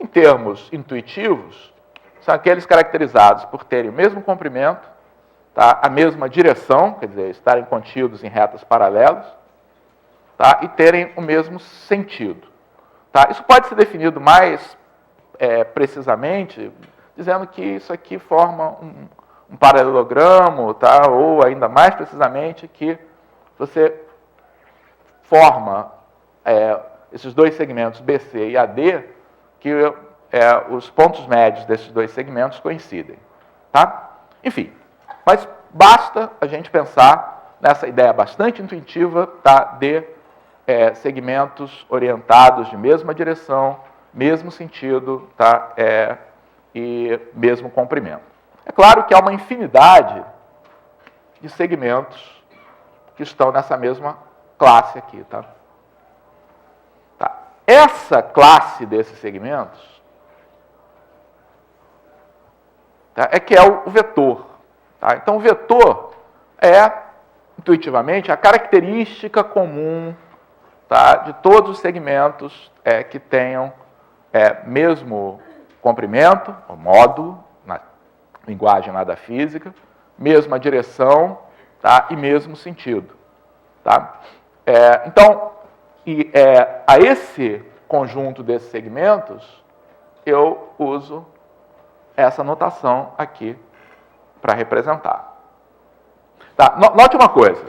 B: Em termos intuitivos, são aqueles caracterizados por terem o mesmo comprimento, tá, a mesma direção, quer dizer, estarem contidos em retas paralelas, tá, e terem o mesmo sentido. Tá? Isso pode ser definido mais precisamente, dizendo que isso aqui forma um paralelogramo, tá? Ou ainda mais precisamente que você forma esses dois segmentos BC e AD, que os pontos médios desses dois segmentos coincidem. Tá? Enfim, mas basta a gente pensar nessa ideia bastante intuitiva, tá, de segmentos orientados de mesma direção, mesmo sentido, tá, e mesmo comprimento. É claro que há uma infinidade de segmentos que estão nessa mesma classe aqui. Tá? Tá. Essa classe desses segmentos, tá, que é o vetor. Tá? Então, o vetor intuitivamente, a característica comum, tá, de todos os segmentos que tenham mesmo comprimento, ou módulo, na linguagem lá da física, mesma direção, tá, e mesmo sentido. Tá? Então, a esse conjunto desses segmentos, eu uso essa notação aqui para representar. Tá? Note uma coisa,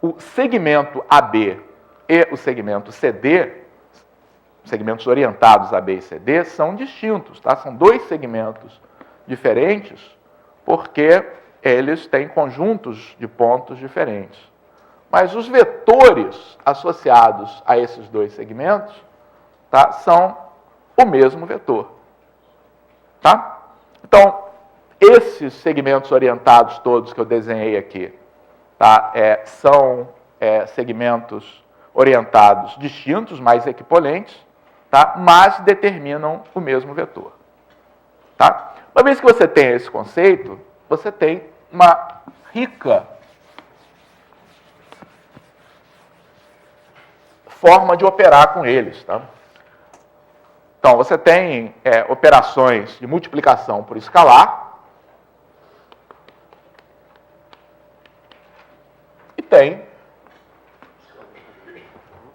B: o segmento AB e o segmento CD, segmentos orientados AB e CD, são distintos, tá? São dois segmentos diferentes, porque eles têm conjuntos de pontos diferentes. Mas os vetores associados a esses dois segmentos, tá, são o mesmo vetor. Tá? Então, esses segmentos orientados todos que eu desenhei aqui, tá, são segmentos orientados distintos, mais equipolentes, tá, mas determinam o mesmo vetor. Tá? Uma vez que você tem esse conceito, você tem uma rica forma de operar com eles. Tá? Então, você tem operações de multiplicação por escalar e tem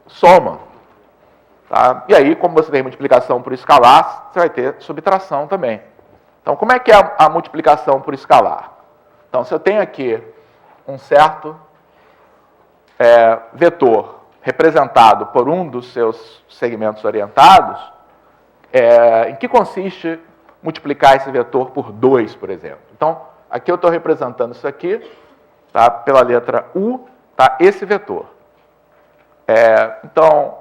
B: soma. Tá? E aí, como você tem multiplicação por escalar, você vai ter subtração também. Então, como é que é a multiplicação por escalar? Então, se eu tenho aqui um certo vetor representado por um dos seus segmentos orientados, em que consiste multiplicar esse vetor por 2, por exemplo. Então, aqui eu estou representando isso aqui, tá, pela letra U, tá, esse vetor. Então,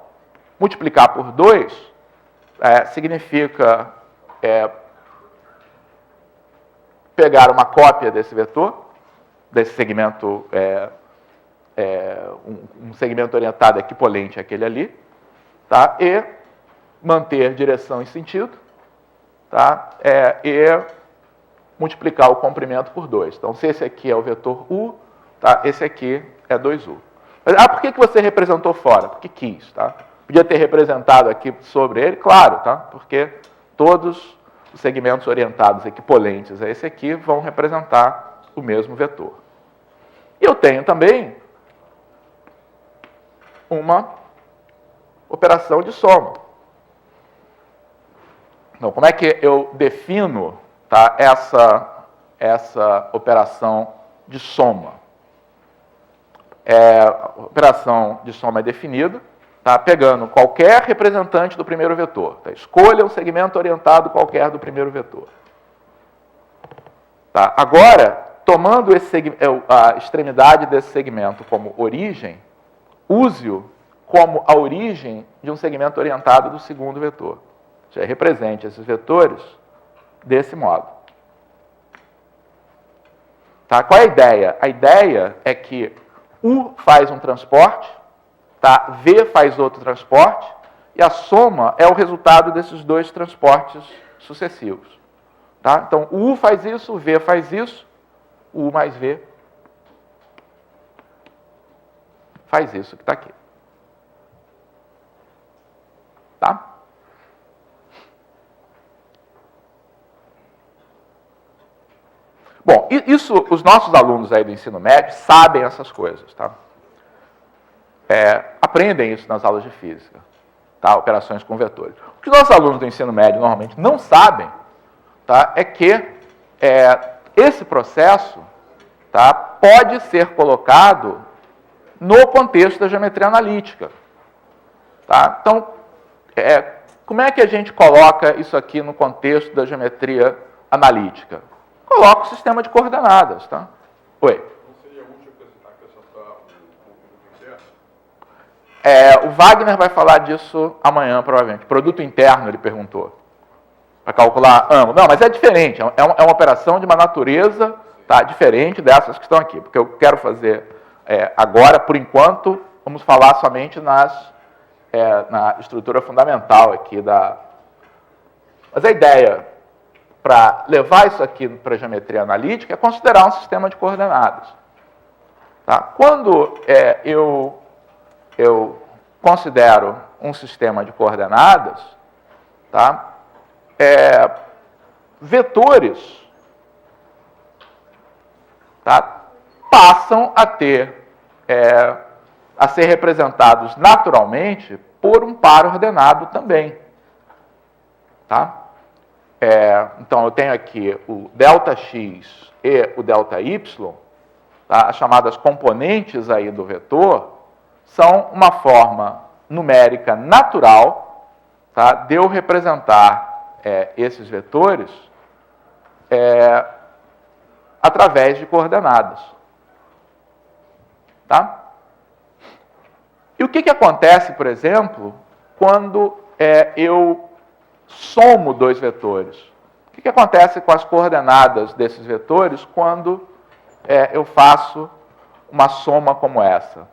B: multiplicar por 2 significa pegar uma cópia desse vetor, desse segmento, um segmento orientado equivalente àquele ali, tá, e manter direção e sentido, tá, e multiplicar o comprimento por 2. Então, se esse aqui é o vetor U, tá, esse aqui é 2U. Mas, por que você representou fora? Porque quis, tá? Podia ter representado aqui sobre ele, claro, tá? Porque todos os segmentos orientados equivalentes a esse aqui vão representar o mesmo vetor. E eu tenho também uma operação de soma. Então, como é que eu defino, tá, essa operação de soma? A operação de soma é definida, tá, pegando qualquer representante do primeiro vetor. Tá? Escolha um segmento orientado qualquer do primeiro vetor. Tá? Agora, tomando a extremidade desse segmento como origem, use-o como a origem de um segmento orientado do segundo vetor. Ou seja, represente esses vetores desse modo. Tá? Qual é a ideia? A ideia é que U faz um transporte, tá? V faz outro transporte, e a soma é o resultado desses dois transportes sucessivos. Tá? Então, o U faz isso, o V faz isso, o U mais V faz isso que está aqui. Tá? Bom, isso, os nossos alunos aí do ensino médio sabem essas coisas, tá? Aprendem isso nas aulas de física, tá? Operações com vetores. O que os nossos alunos do ensino médio normalmente não sabem, tá, é que esse processo, tá, pode ser colocado no contexto da geometria analítica. Tá? Então, como é que a gente coloca isso aqui no contexto da geometria analítica? Coloca o sistema de coordenadas. Tá? Oi?
C: Não seria útil acrescentar o interno?
B: O Wagner vai falar disso amanhã, provavelmente. Produto interno, ele perguntou. Para calcular ângulo. Não, mas é diferente. É uma operação de uma natureza, tá, diferente dessas que estão aqui. Porque eu quero fazer agora, por enquanto, vamos falar somente na estrutura fundamental aqui da... Mas a ideia para levar isso aqui para a geometria analítica é considerar um sistema de coordenadas. Tá? Quando eu considero um sistema de coordenadas, tá? Vetores, tá, passam a ser representados naturalmente por um par ordenado também. Tá? Então, eu tenho aqui o ΔX e o ΔY, tá? As chamadas componentes aí do vetor, são uma forma numérica natural, tá, de eu representar esses vetores através de coordenadas. Tá? E o que acontece, por exemplo, quando eu somo dois vetores? O que acontece com as coordenadas desses vetores quando eu faço uma soma como essa?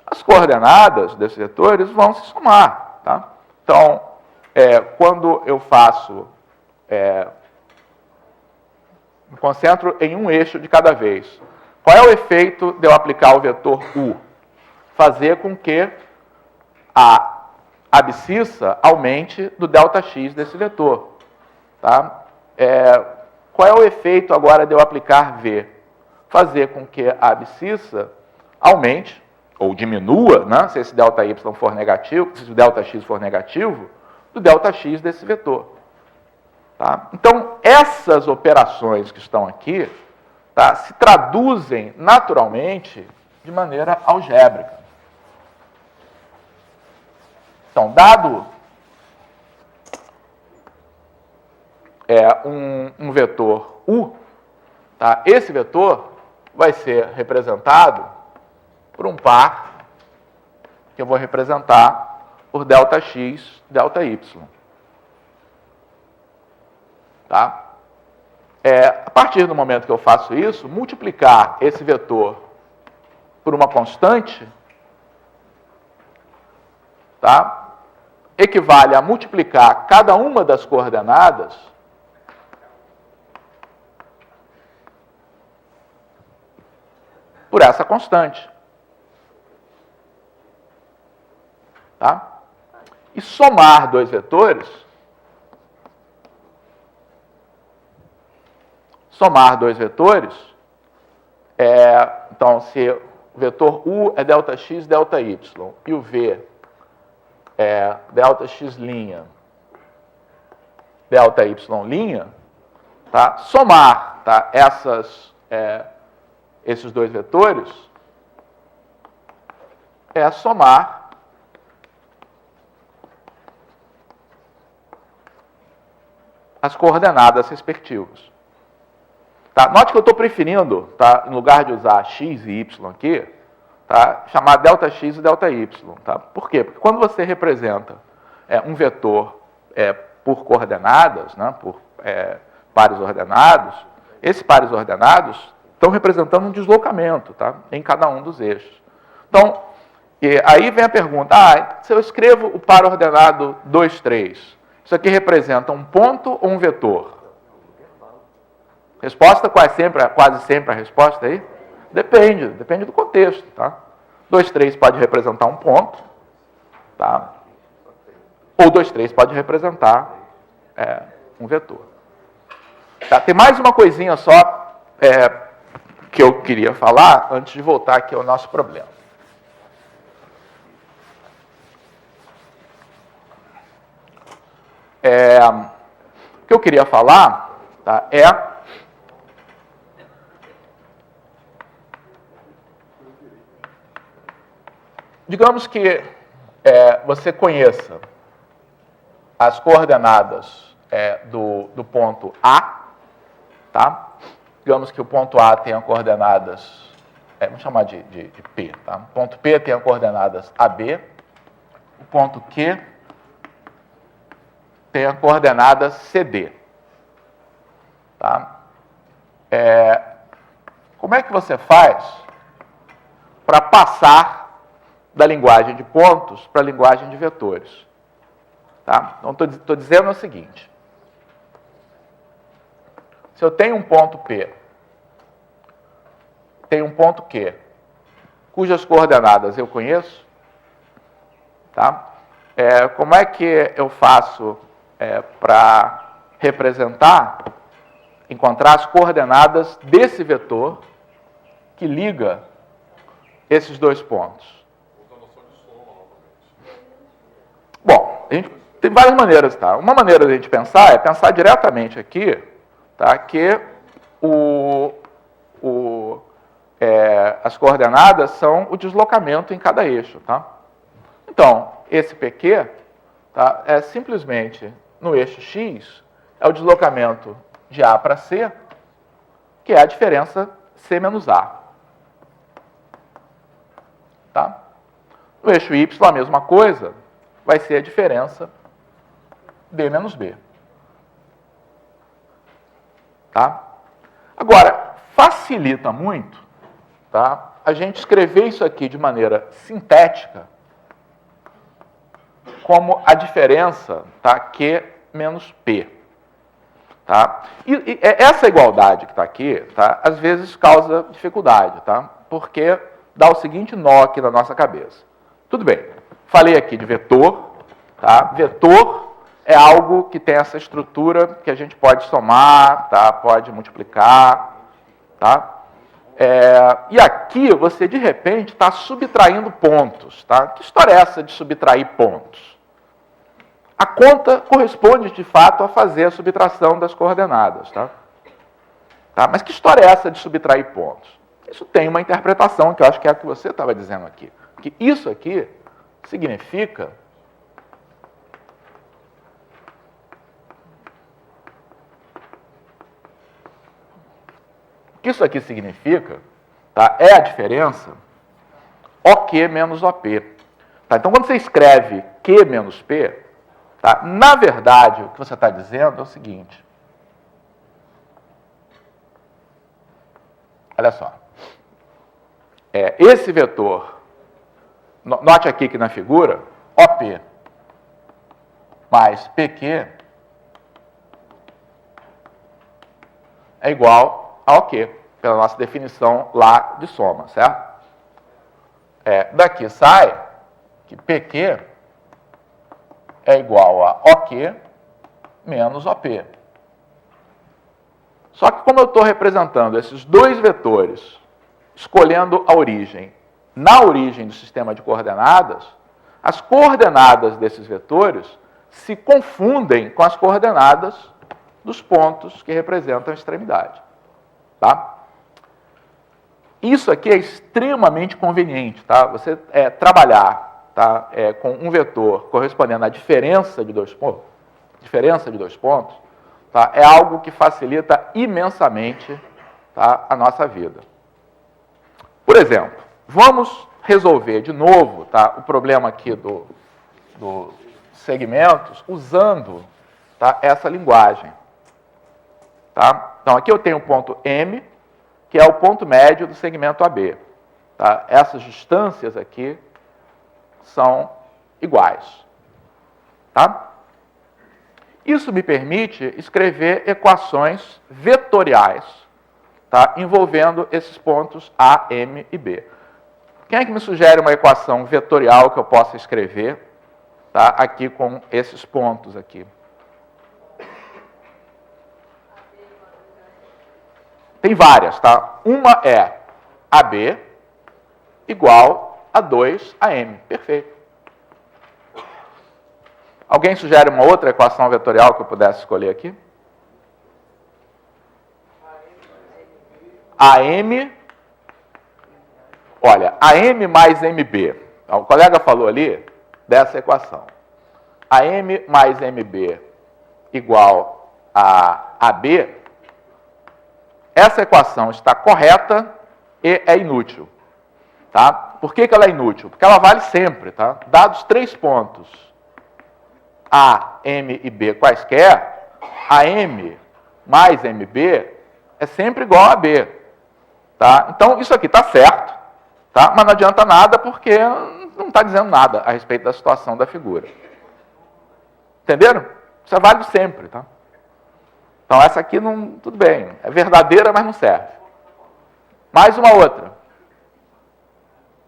B: As coordenadas desses vetores vão se somar. Tá? Então, quando eu faço... me concentro em um eixo de cada vez. Qual é o efeito de eu aplicar o vetor U? Fazer com que a abscissa aumente do ΔX desse vetor. Tá? Qual é o efeito agora de eu aplicar V? Fazer com que a abscissa aumente, ou diminua, né, se esse ΔY for negativo, se o ΔX for negativo, do ΔX desse vetor. Tá? Então, essas operações que estão aqui, tá, se traduzem naturalmente de maneira algébrica. Então, dado um vetor U, tá, esse vetor vai ser representado por um par que eu vou representar por ΔX, ΔY. Tá? A partir do momento que eu faço isso, multiplicar esse vetor por uma constante, tá, equivale a multiplicar cada uma das coordenadas por essa constante. Tá? E somar dois vetores, então, se o vetor U é ΔX, ΔY, e o V é ΔX', ΔY', tá? Somar, tá, esses dois vetores é somar as coordenadas respectivas. Tá? Note que eu estou preferindo, tá, em lugar de usar x e y aqui, tá, chamar ΔX e ΔY. Tá? Por quê? Porque quando você representa um vetor por coordenadas, né, por pares ordenados, esses pares ordenados estão representando um deslocamento, tá, em cada um dos eixos. Então, aí vem a pergunta, se eu escrevo o par ordenado 2, 3, isso aqui representa um ponto ou um vetor? Resposta quase sempre a resposta aí? Depende do contexto, tá? 2, 3 pode representar um ponto, tá? Ou 2, 3 pode representar um vetor. Tá? Tem mais uma coisinha só que eu queria falar antes de voltar aqui ao nosso problema. O que eu queria falar, tá, digamos que você conheça as coordenadas do ponto A, tá? Digamos que o ponto A tenha coordenadas, vamos chamar de P, tá? O ponto P tenha coordenadas AB, o ponto Q tenha coordenadas CD. Tá? Como é que você faz para passar da linguagem de pontos para a linguagem de vetores? Tá? Então, estou dizendo o seguinte. Se eu tenho um ponto P, tenho um ponto Q, cujas coordenadas eu conheço, tá? Como é que eu faço para encontrar as coordenadas desse vetor que liga esses dois pontos? Bom, a gente tem várias maneiras, tá? Uma maneira de a gente pensar é pensar diretamente aqui, tá, que as coordenadas são o deslocamento em cada eixo, tá? Então, esse PQ, tá, é simplesmente no eixo X, é o deslocamento de A para C, que é a diferença C menos A. Tá? No eixo Y, a mesma coisa, vai ser a diferença B menos B. Tá? Agora, facilita muito, tá, a gente escrever isso aqui de maneira sintética como a diferença, tá, Q menos P. Tá? E essa igualdade que está aqui, tá, às vezes causa dificuldade, tá? Porque dá o seguinte nó aqui na nossa cabeça. Tudo bem, falei aqui de vetor, tá? Vetor é algo que tem essa estrutura que a gente pode somar, tá? Pode multiplicar, tá? E aqui você, de repente, está subtraindo pontos, tá? Que história é essa de subtrair pontos? A conta corresponde, de fato, a fazer a subtração das coordenadas, tá? Tá? Mas que história é essa de subtrair pontos? Isso tem uma interpretação, que eu acho que é a que você estava dizendo aqui. Que isso aqui significa o que isso aqui significa, tá, é a diferença OK menos OP. Tá? Então, quando você escreve Q menos P, tá, na verdade, o que você está dizendo é o seguinte. Olha só. Esse vetor, note aqui que na figura, OP mais PQ é igual a OK, pela nossa definição lá de soma, certo? Daqui sai que PQ é igual a OK menos OP. Só que como eu estou representando esses dois vetores, escolhendo a origem, na origem do sistema de coordenadas, as coordenadas desses vetores se confundem com as coordenadas dos pontos que representam a extremidade. Tá? Isso aqui é extremamente conveniente. Tá? Você trabalhar, tá, com um vetor correspondendo à diferença de dois pontos, tá, é algo que facilita imensamente, tá, a nossa vida. Por exemplo, vamos resolver de novo, tá, o problema aqui do segmentos usando, tá, essa linguagem. Tá? Então, aqui eu tenho o ponto M, que é o ponto médio do segmento AB. Tá? Essas distâncias aqui são iguais. Tá? Isso me permite escrever equações vetoriais, tá, envolvendo esses pontos A, M e B. Quem é que me sugere uma equação vetorial que eu possa escrever, tá, aqui com esses pontos aqui? Tem várias, tá? Uma é AB igual a 2AM. Perfeito. Alguém sugere uma outra equação vetorial que eu pudesse escolher aqui? AM, olha, AM mais MB. O colega falou ali dessa equação. AM mais MB igual a AB. Essa equação está correta e é inútil. Tá? Por que ela é inútil? Porque ela vale sempre. Tá? Dados 3 pontos, A, M e B quaisquer, AM mais MB é sempre igual a B. Tá? Então, isso aqui está certo, tá? Mas não adianta nada porque não está dizendo nada a respeito da situação da figura. Entenderam? Isso é válido sempre. Tá? Então, essa aqui, não, tudo bem, é verdadeira, mas não serve. Mais uma outra.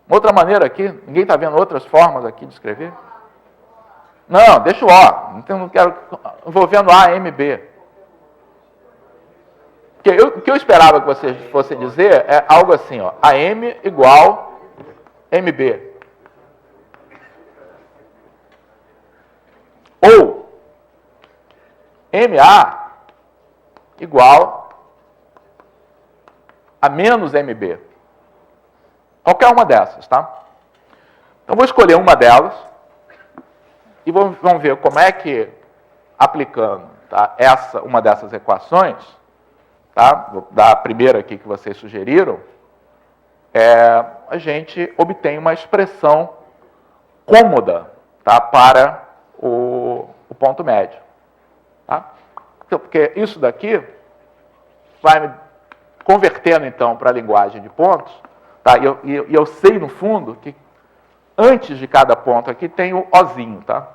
B: Outra maneira aqui, ninguém está vendo outras formas aqui de escrever? Não, deixa o O, então, não quero, envolvendo A, M, B. O que eu esperava que vocês fossem dizer é algo assim, ó, AM igual MB. Ou MA igual a menos MB. Qualquer uma dessas, tá? Então, vou escolher uma delas e vamos ver como é que, aplicando, tá, uma dessas equações, tá, vou dar a primeira aqui que vocês sugeriram, a gente obtém uma expressão cômoda, tá, para o ponto médio. Tá? Então, porque isso daqui vai me convertendo, então, para a linguagem de pontos, tá? E eu sei, no fundo, que antes de cada ponto aqui tem o Ozinho. Tá?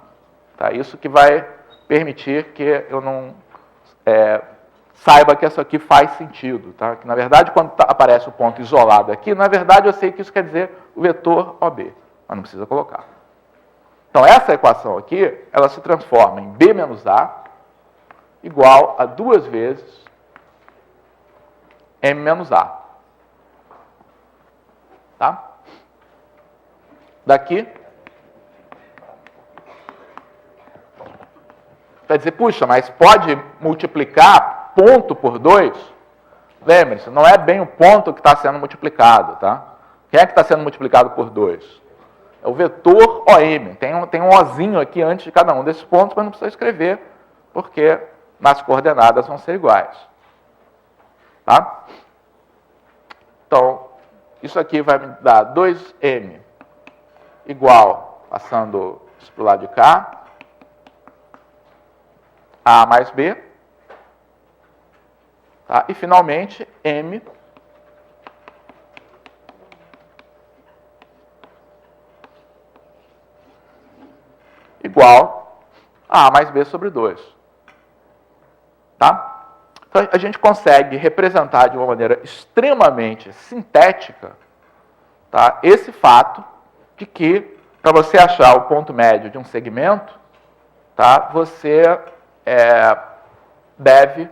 B: Isso que vai permitir que eu não saiba que isso aqui faz sentido. Tá? Que, na verdade, quando aparece o ponto isolado aqui, na verdade, eu sei que isso quer dizer o vetor OB, mas não precisa colocar. Então, essa equação aqui, ela se transforma em B menos A igual a 2 vezes M menos A. Tá? Daqui, vai dizer, puxa, mas pode multiplicar ponto por 2? lembre-se, não é bem o ponto que está sendo multiplicado, tá? Quem é que está sendo multiplicado por 2? É o vetor OM. Tem um Ozinho aqui antes de cada um desses pontos, mas não precisa escrever, porque nas coordenadas vão ser iguais. Tá? Então, isso aqui vai me dar 2M igual, passando isso para o lado de cá, A mais B. Tá? E, finalmente, M igual a A mais B sobre 2. Tá? Então, a gente consegue representar de uma maneira extremamente sintética, tá, esse fato de que, para você achar o ponto médio de um segmento, tá, você deve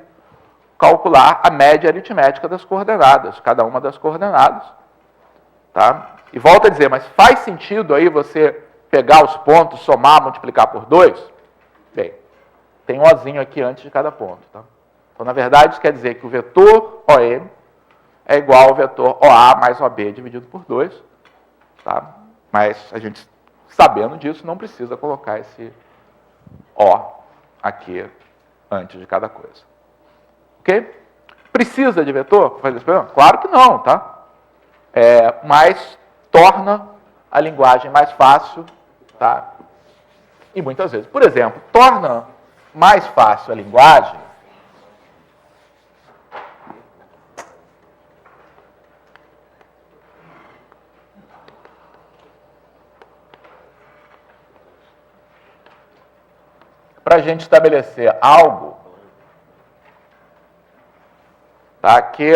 B: calcular a média aritmética das coordenadas, cada uma das coordenadas. Tá? E volto a dizer, mas faz sentido aí você pegar os pontos, somar, multiplicar por 2? Bem, tem um Ozinho aqui antes de cada ponto. Tá? Então, na verdade, isso quer dizer que o vetor OM é igual ao vetor OA mais OB dividido por 2. Tá? Mas a gente, sabendo disso, não precisa colocar esse O aqui antes de cada coisa. Ok? Precisa de vetor para fazer esse problema? Claro que não, tá? Mas torna a linguagem mais fácil, tá? E muitas vezes, por exemplo, torna mais fácil a linguagem para a gente estabelecer algo, tá, que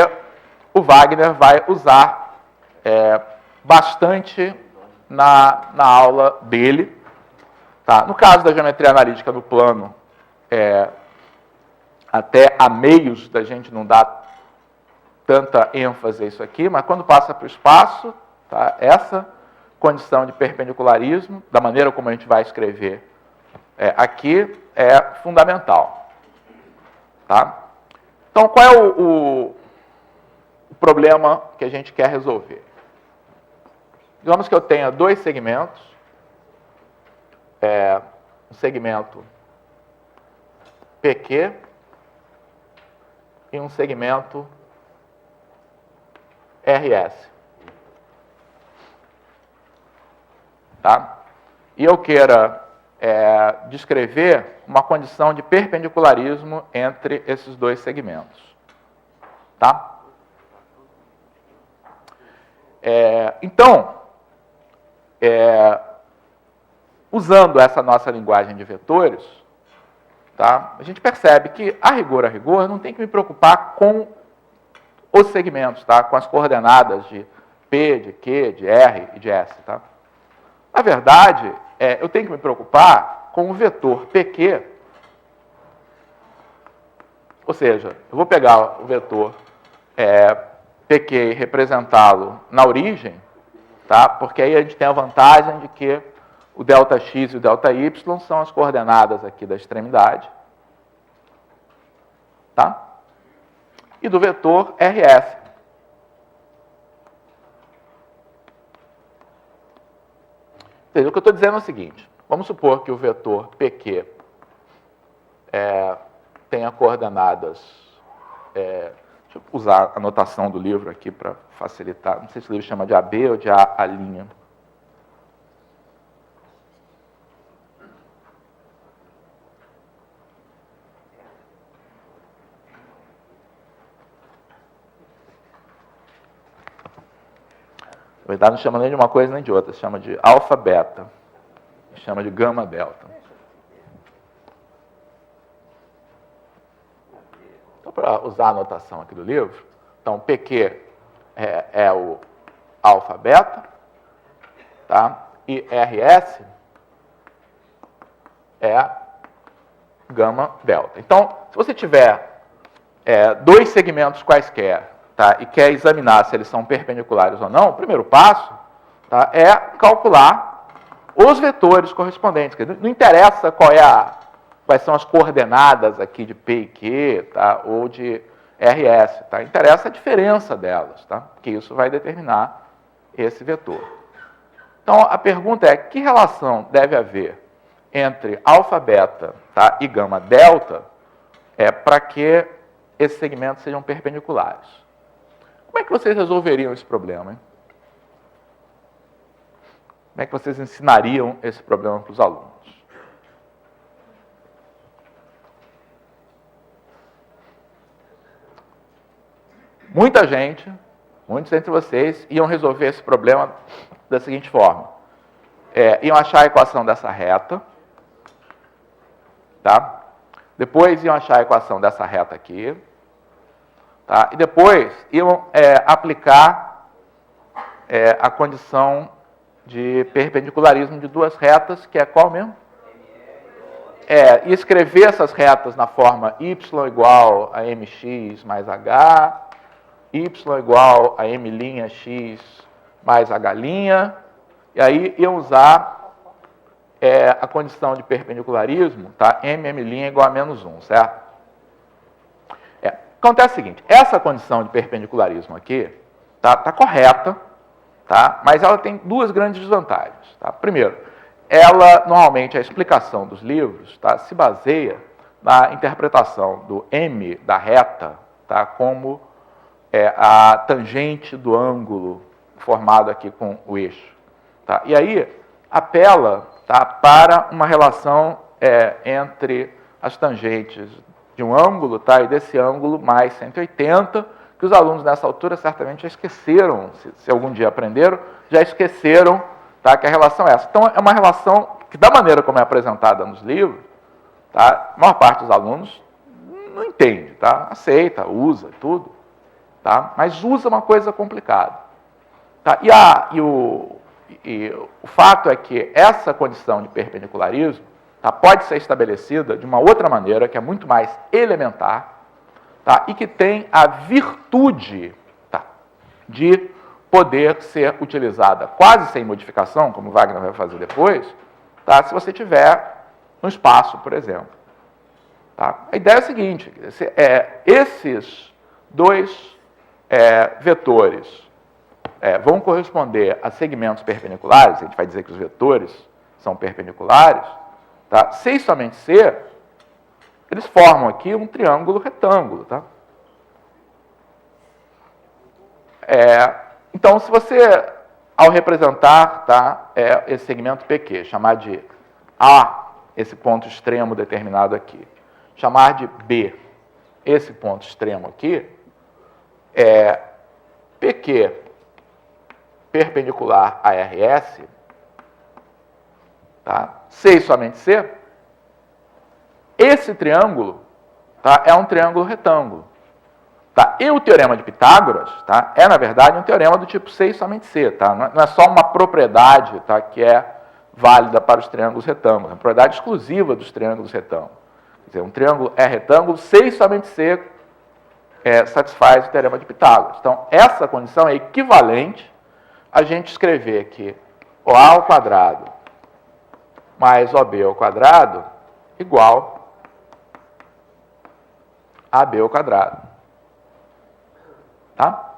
B: o Wagner vai usar bastante na aula dele. Tá? No caso da geometria analítica do plano, até a meios da gente não dá tanta ênfase a isso aqui, mas quando passa para o espaço, tá, essa condição de perpendicularismo, da maneira como a gente vai escrever aqui, é fundamental. Tá? Então, qual é o problema que a gente quer resolver? Digamos que eu tenha dois segmentos, um segmento PQ e um segmento RS. Tá? E eu queira descrever uma condição de perpendicularismo entre esses dois segmentos. Tá? Então, usando essa nossa linguagem de vetores, tá, a gente percebe que, a rigor, não tem que me preocupar com os segmentos, tá, com as coordenadas de P, de Q, de R e de S. Tá? Na verdade, eu tenho que me preocupar com o vetor PQ, ou seja, eu vou pegar o vetor PQ e representá-lo na origem, tá? Porque aí a gente tem a vantagem de que o ΔX e o ΔY são as coordenadas aqui da extremidade. Tá? E do vetor RS. O que eu estou dizendo é o seguinte, vamos supor que o vetor PQ tenha coordenadas, deixa eu usar a notação do livro aqui para facilitar, não sei se o livro chama de AB ou de A'. Na verdade, não chama nem de uma coisa nem de outra, se chama de alfa, beta, chama de gama, delta. Então, para usar a notação aqui do livro, então, PQ é o alfa, beta, tá? E RS é gama, delta. Então, se você tiver dois segmentos quaisquer, tá, e quer examinar se eles são perpendiculares ou não, o primeiro passo, tá, é calcular os vetores correspondentes. Não interessa quais são as coordenadas aqui de P e Q, tá, ou de RS. Tá? Interessa a diferença delas, tá? Porque isso vai determinar esse vetor. Então, a pergunta é, que relação deve haver entre alfa, beta, tá, e gama, delta, para que esses segmentos sejam perpendiculares? Como é que vocês resolveriam esse problema, hein? Como é que vocês ensinariam esse problema para os alunos? Muita gente, muitos entre vocês, iam resolver esse problema da seguinte forma. Iam achar a equação dessa reta, tá? Depois iam achar a equação dessa reta aqui, tá? E depois iam aplicar a condição de perpendicularismo de duas retas, que é qual mesmo? E escrever essas retas na forma y igual a mx mais h, y igual a m'x mais h', e aí iam usar a condição de perpendicularismo, tá? mm' igual a menos 1, certo? Acontece o seguinte, essa condição de perpendicularismo aqui tá correta, tá? Mas ela tem duas grandes desvantagens. Tá? Primeiro, normalmente, a explicação dos livros, tá, se baseia na interpretação do m da reta, tá, como a tangente do ângulo formado aqui com o eixo. Tá? E aí, apela, tá, para uma relação entre as tangentes de um ângulo, tá, e desse ângulo mais 180, que os alunos nessa altura certamente já esqueceram, se algum dia aprenderam, já esqueceram, tá, que a relação é essa. Então, é uma relação que, da maneira como é apresentada nos livros, tá, a maior parte dos alunos não entende, tá, aceita, usa, tudo, tá, mas usa uma coisa complicada. Tá, e o fato é que essa condição de perpendicularismo, tá, pode ser estabelecida de uma outra maneira, que é muito mais elementar, tá, e que tem a virtude, tá, de poder ser utilizada quase sem modificação, como o Wagner vai fazer depois, tá, se você tiver no espaço, por exemplo. Tá? A ideia é a seguinte, esses dois vetores vão corresponder a segmentos perpendiculares, a gente vai dizer que os vetores são perpendiculares, tá? Se e somente se, eles formam aqui um triângulo retângulo. Tá? Então, se você, ao representar, tá, esse segmento PQ, chamar de A, esse ponto extremo determinado aqui, chamar de B, esse ponto extremo aqui, PQ perpendicular a RS, tá? C e somente C, esse triângulo, tá, é um triângulo retângulo. Tá? E o teorema de Pitágoras, tá, na verdade, um teorema do tipo C e somente C. Tá? Não é só uma propriedade, tá, que é válida para os triângulos retângulos, é uma propriedade exclusiva dos triângulos retângulos. Quer dizer, um triângulo é retângulo, C e somente C satisfaz o teorema de Pitágoras. Então, essa condição é equivalente a gente escrever que OA ao quadrado mais OB ao quadrado igual a AB ao quadrado. Tá?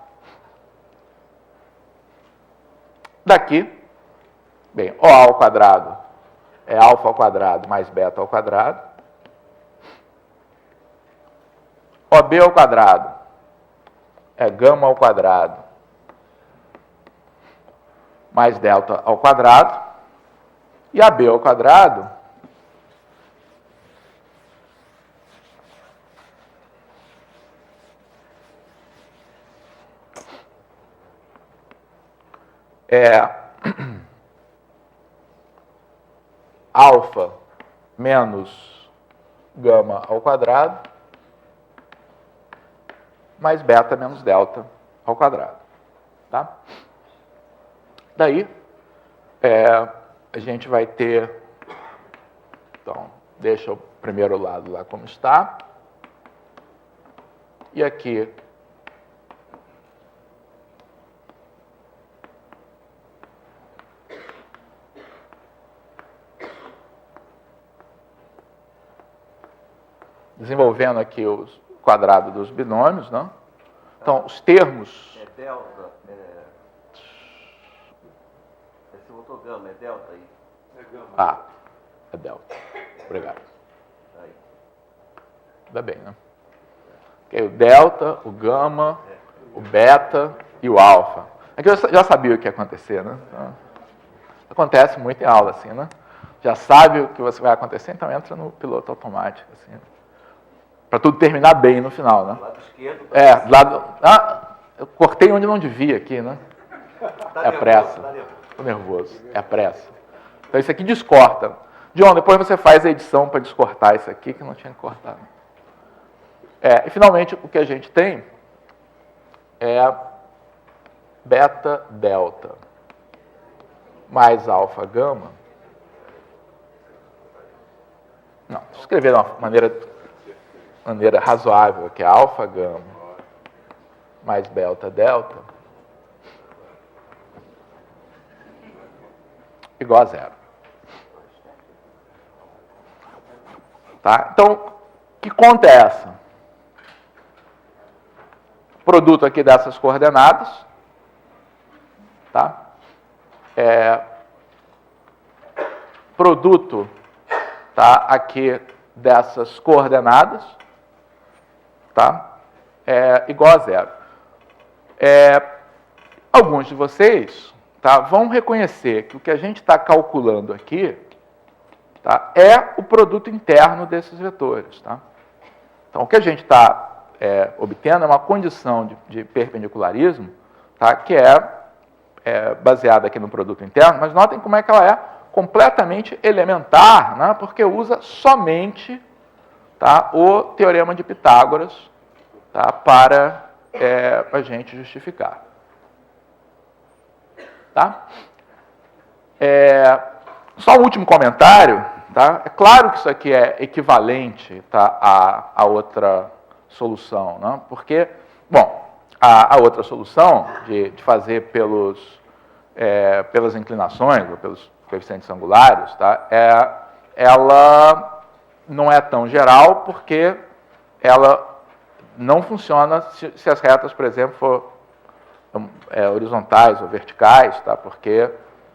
B: Daqui, bem, OA ao quadrado é alfa ao quadrado mais beta ao quadrado. OB ao quadrado é gama ao quadrado mais delta ao quadrado. E AB ao quadrado alfa menos gama ao quadrado mais beta menos delta ao quadrado. Tá? Daí, a gente vai ter, então, deixa o primeiro lado lá como está, e aqui desenvolvendo aqui quadrado dos binômios, né? Então, os termos...
D: É delta, você botou gama, é delta aí?
C: É gama.
B: Ah, é delta. Obrigado.
D: Aí.
B: Ainda bem, né? Okay, o delta, o gama, o beta e o alfa. Aqui eu já sabia o que ia acontecer, né? Então, acontece muito em aula, assim, né? Já sabe o que vai acontecer, então entra no piloto automático, assim. Para tudo terminar bem no final, né?
D: Do lado esquerdo.
B: Do lado... eu cortei onde não devia aqui, né?
D: Tá
B: É a pressa.
D: Tá nervoso.
B: Estou nervoso. É a pressa. Então isso aqui descorta. John, depois você faz a edição para descortar isso aqui, que não tinha que cortar. E finalmente o que a gente tem é beta delta mais alfa gama. Não, vou escrever de uma maneira razoável, que é alfa gama mais beta delta igual a zero. Tá? Então, que conta é essa? Produto aqui dessas coordenadas, tá? Produto, tá? Aqui dessas coordenadas, tá? Igual a zero. Alguns de vocês, tá, vão reconhecer que o que a gente está calculando aqui, tá, é o produto interno desses vetores, tá? Então, o que a gente está obtendo é uma condição de perpendicularismo, tá, que é baseada aqui no produto interno, mas notem como é que ela é completamente elementar, né, porque usa somente, tá, o teorema de Pitágoras, tá, para a gente justificar. Tá? Só um último comentário. Tá? É claro que isso aqui é equivalente, tá, à outra solução, né? Porque, bom, a outra solução de fazer pelas inclinações, ou pelos coeficientes angulares, tá, ela não é tão geral, porque ela não funciona se as retas, por exemplo, for horizontais ou verticais, tá? Porque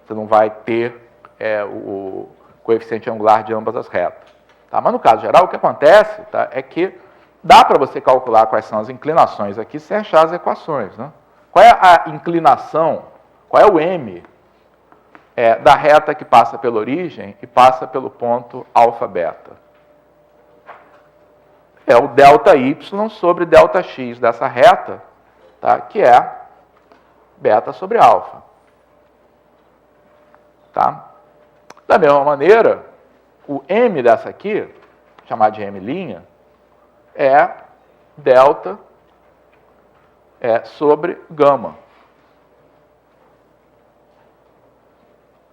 B: você não vai ter o coeficiente angular de ambas as retas. Tá? Mas no caso geral, o que acontece, tá, é que dá para você calcular quais são as inclinações aqui sem achar as equações. Né? Qual é a inclinação, qual é o m da reta que passa pela origem e passa pelo ponto alfa-beta? É o delta y sobre delta x dessa reta, tá, que é beta sobre alfa. Tá? Da mesma maneira, o m dessa aqui, chamado de m', é delta sobre gama.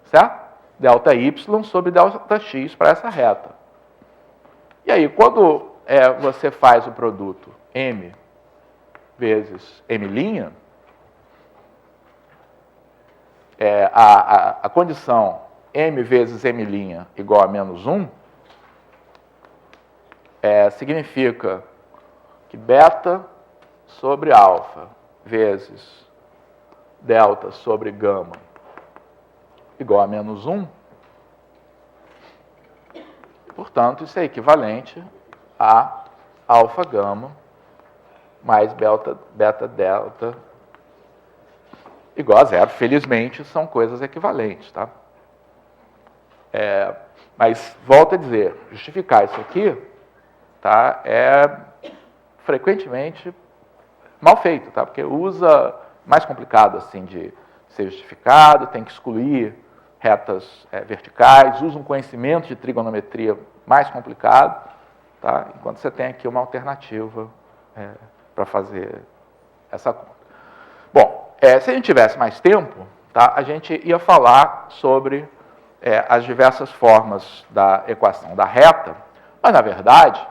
B: Certo? Delta y sobre delta x para essa reta. E aí, quando você faz o produto m vezes m', a condição m vezes m' igual a menos 1, significa que beta sobre alfa vezes delta sobre gama igual a menos 1. Portanto, isso é equivalente a alfa gama mais beta delta igual a zero. Felizmente, são coisas equivalentes, tá? Mas, volto a dizer, justificar isso aqui, tá, é frequentemente mal feito, tá? Porque usa mais complicado assim de ser justificado, tem que excluir retas verticais, usa um conhecimento de trigonometria mais complicado, tá? Enquanto você tem aqui uma alternativa para fazer essa conta. Bom, se a gente tivesse mais tempo, tá, a gente ia falar sobre as diversas formas da equação da reta, mas, na verdade,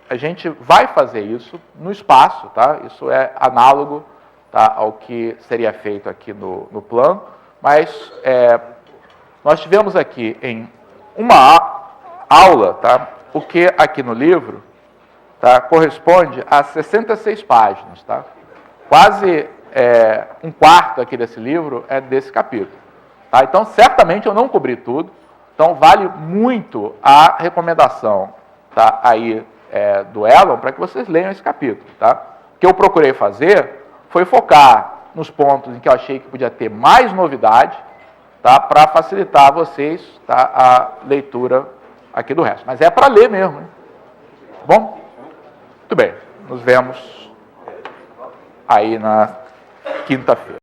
B: a gente vai fazer isso no espaço, tá? Isso é análogo, tá, ao que seria feito aqui no plano, mas nós tivemos aqui em uma aula, tá, o que aqui no livro tá, corresponde a 66 páginas. Tá? Quase um quarto aqui desse livro é desse capítulo. Tá? Então, certamente eu não cobri tudo. Então, vale muito a recomendação, tá, aí, do Elon para que vocês leiam esse capítulo. Tá? O que eu procurei fazer foi focar nos pontos em que eu achei que podia ter mais novidade, tá, para facilitar a vocês, tá, a leitura aqui do resto. Mas é para ler mesmo. Hein? Bom? Muito bem. Nos vemos aí na quinta-feira.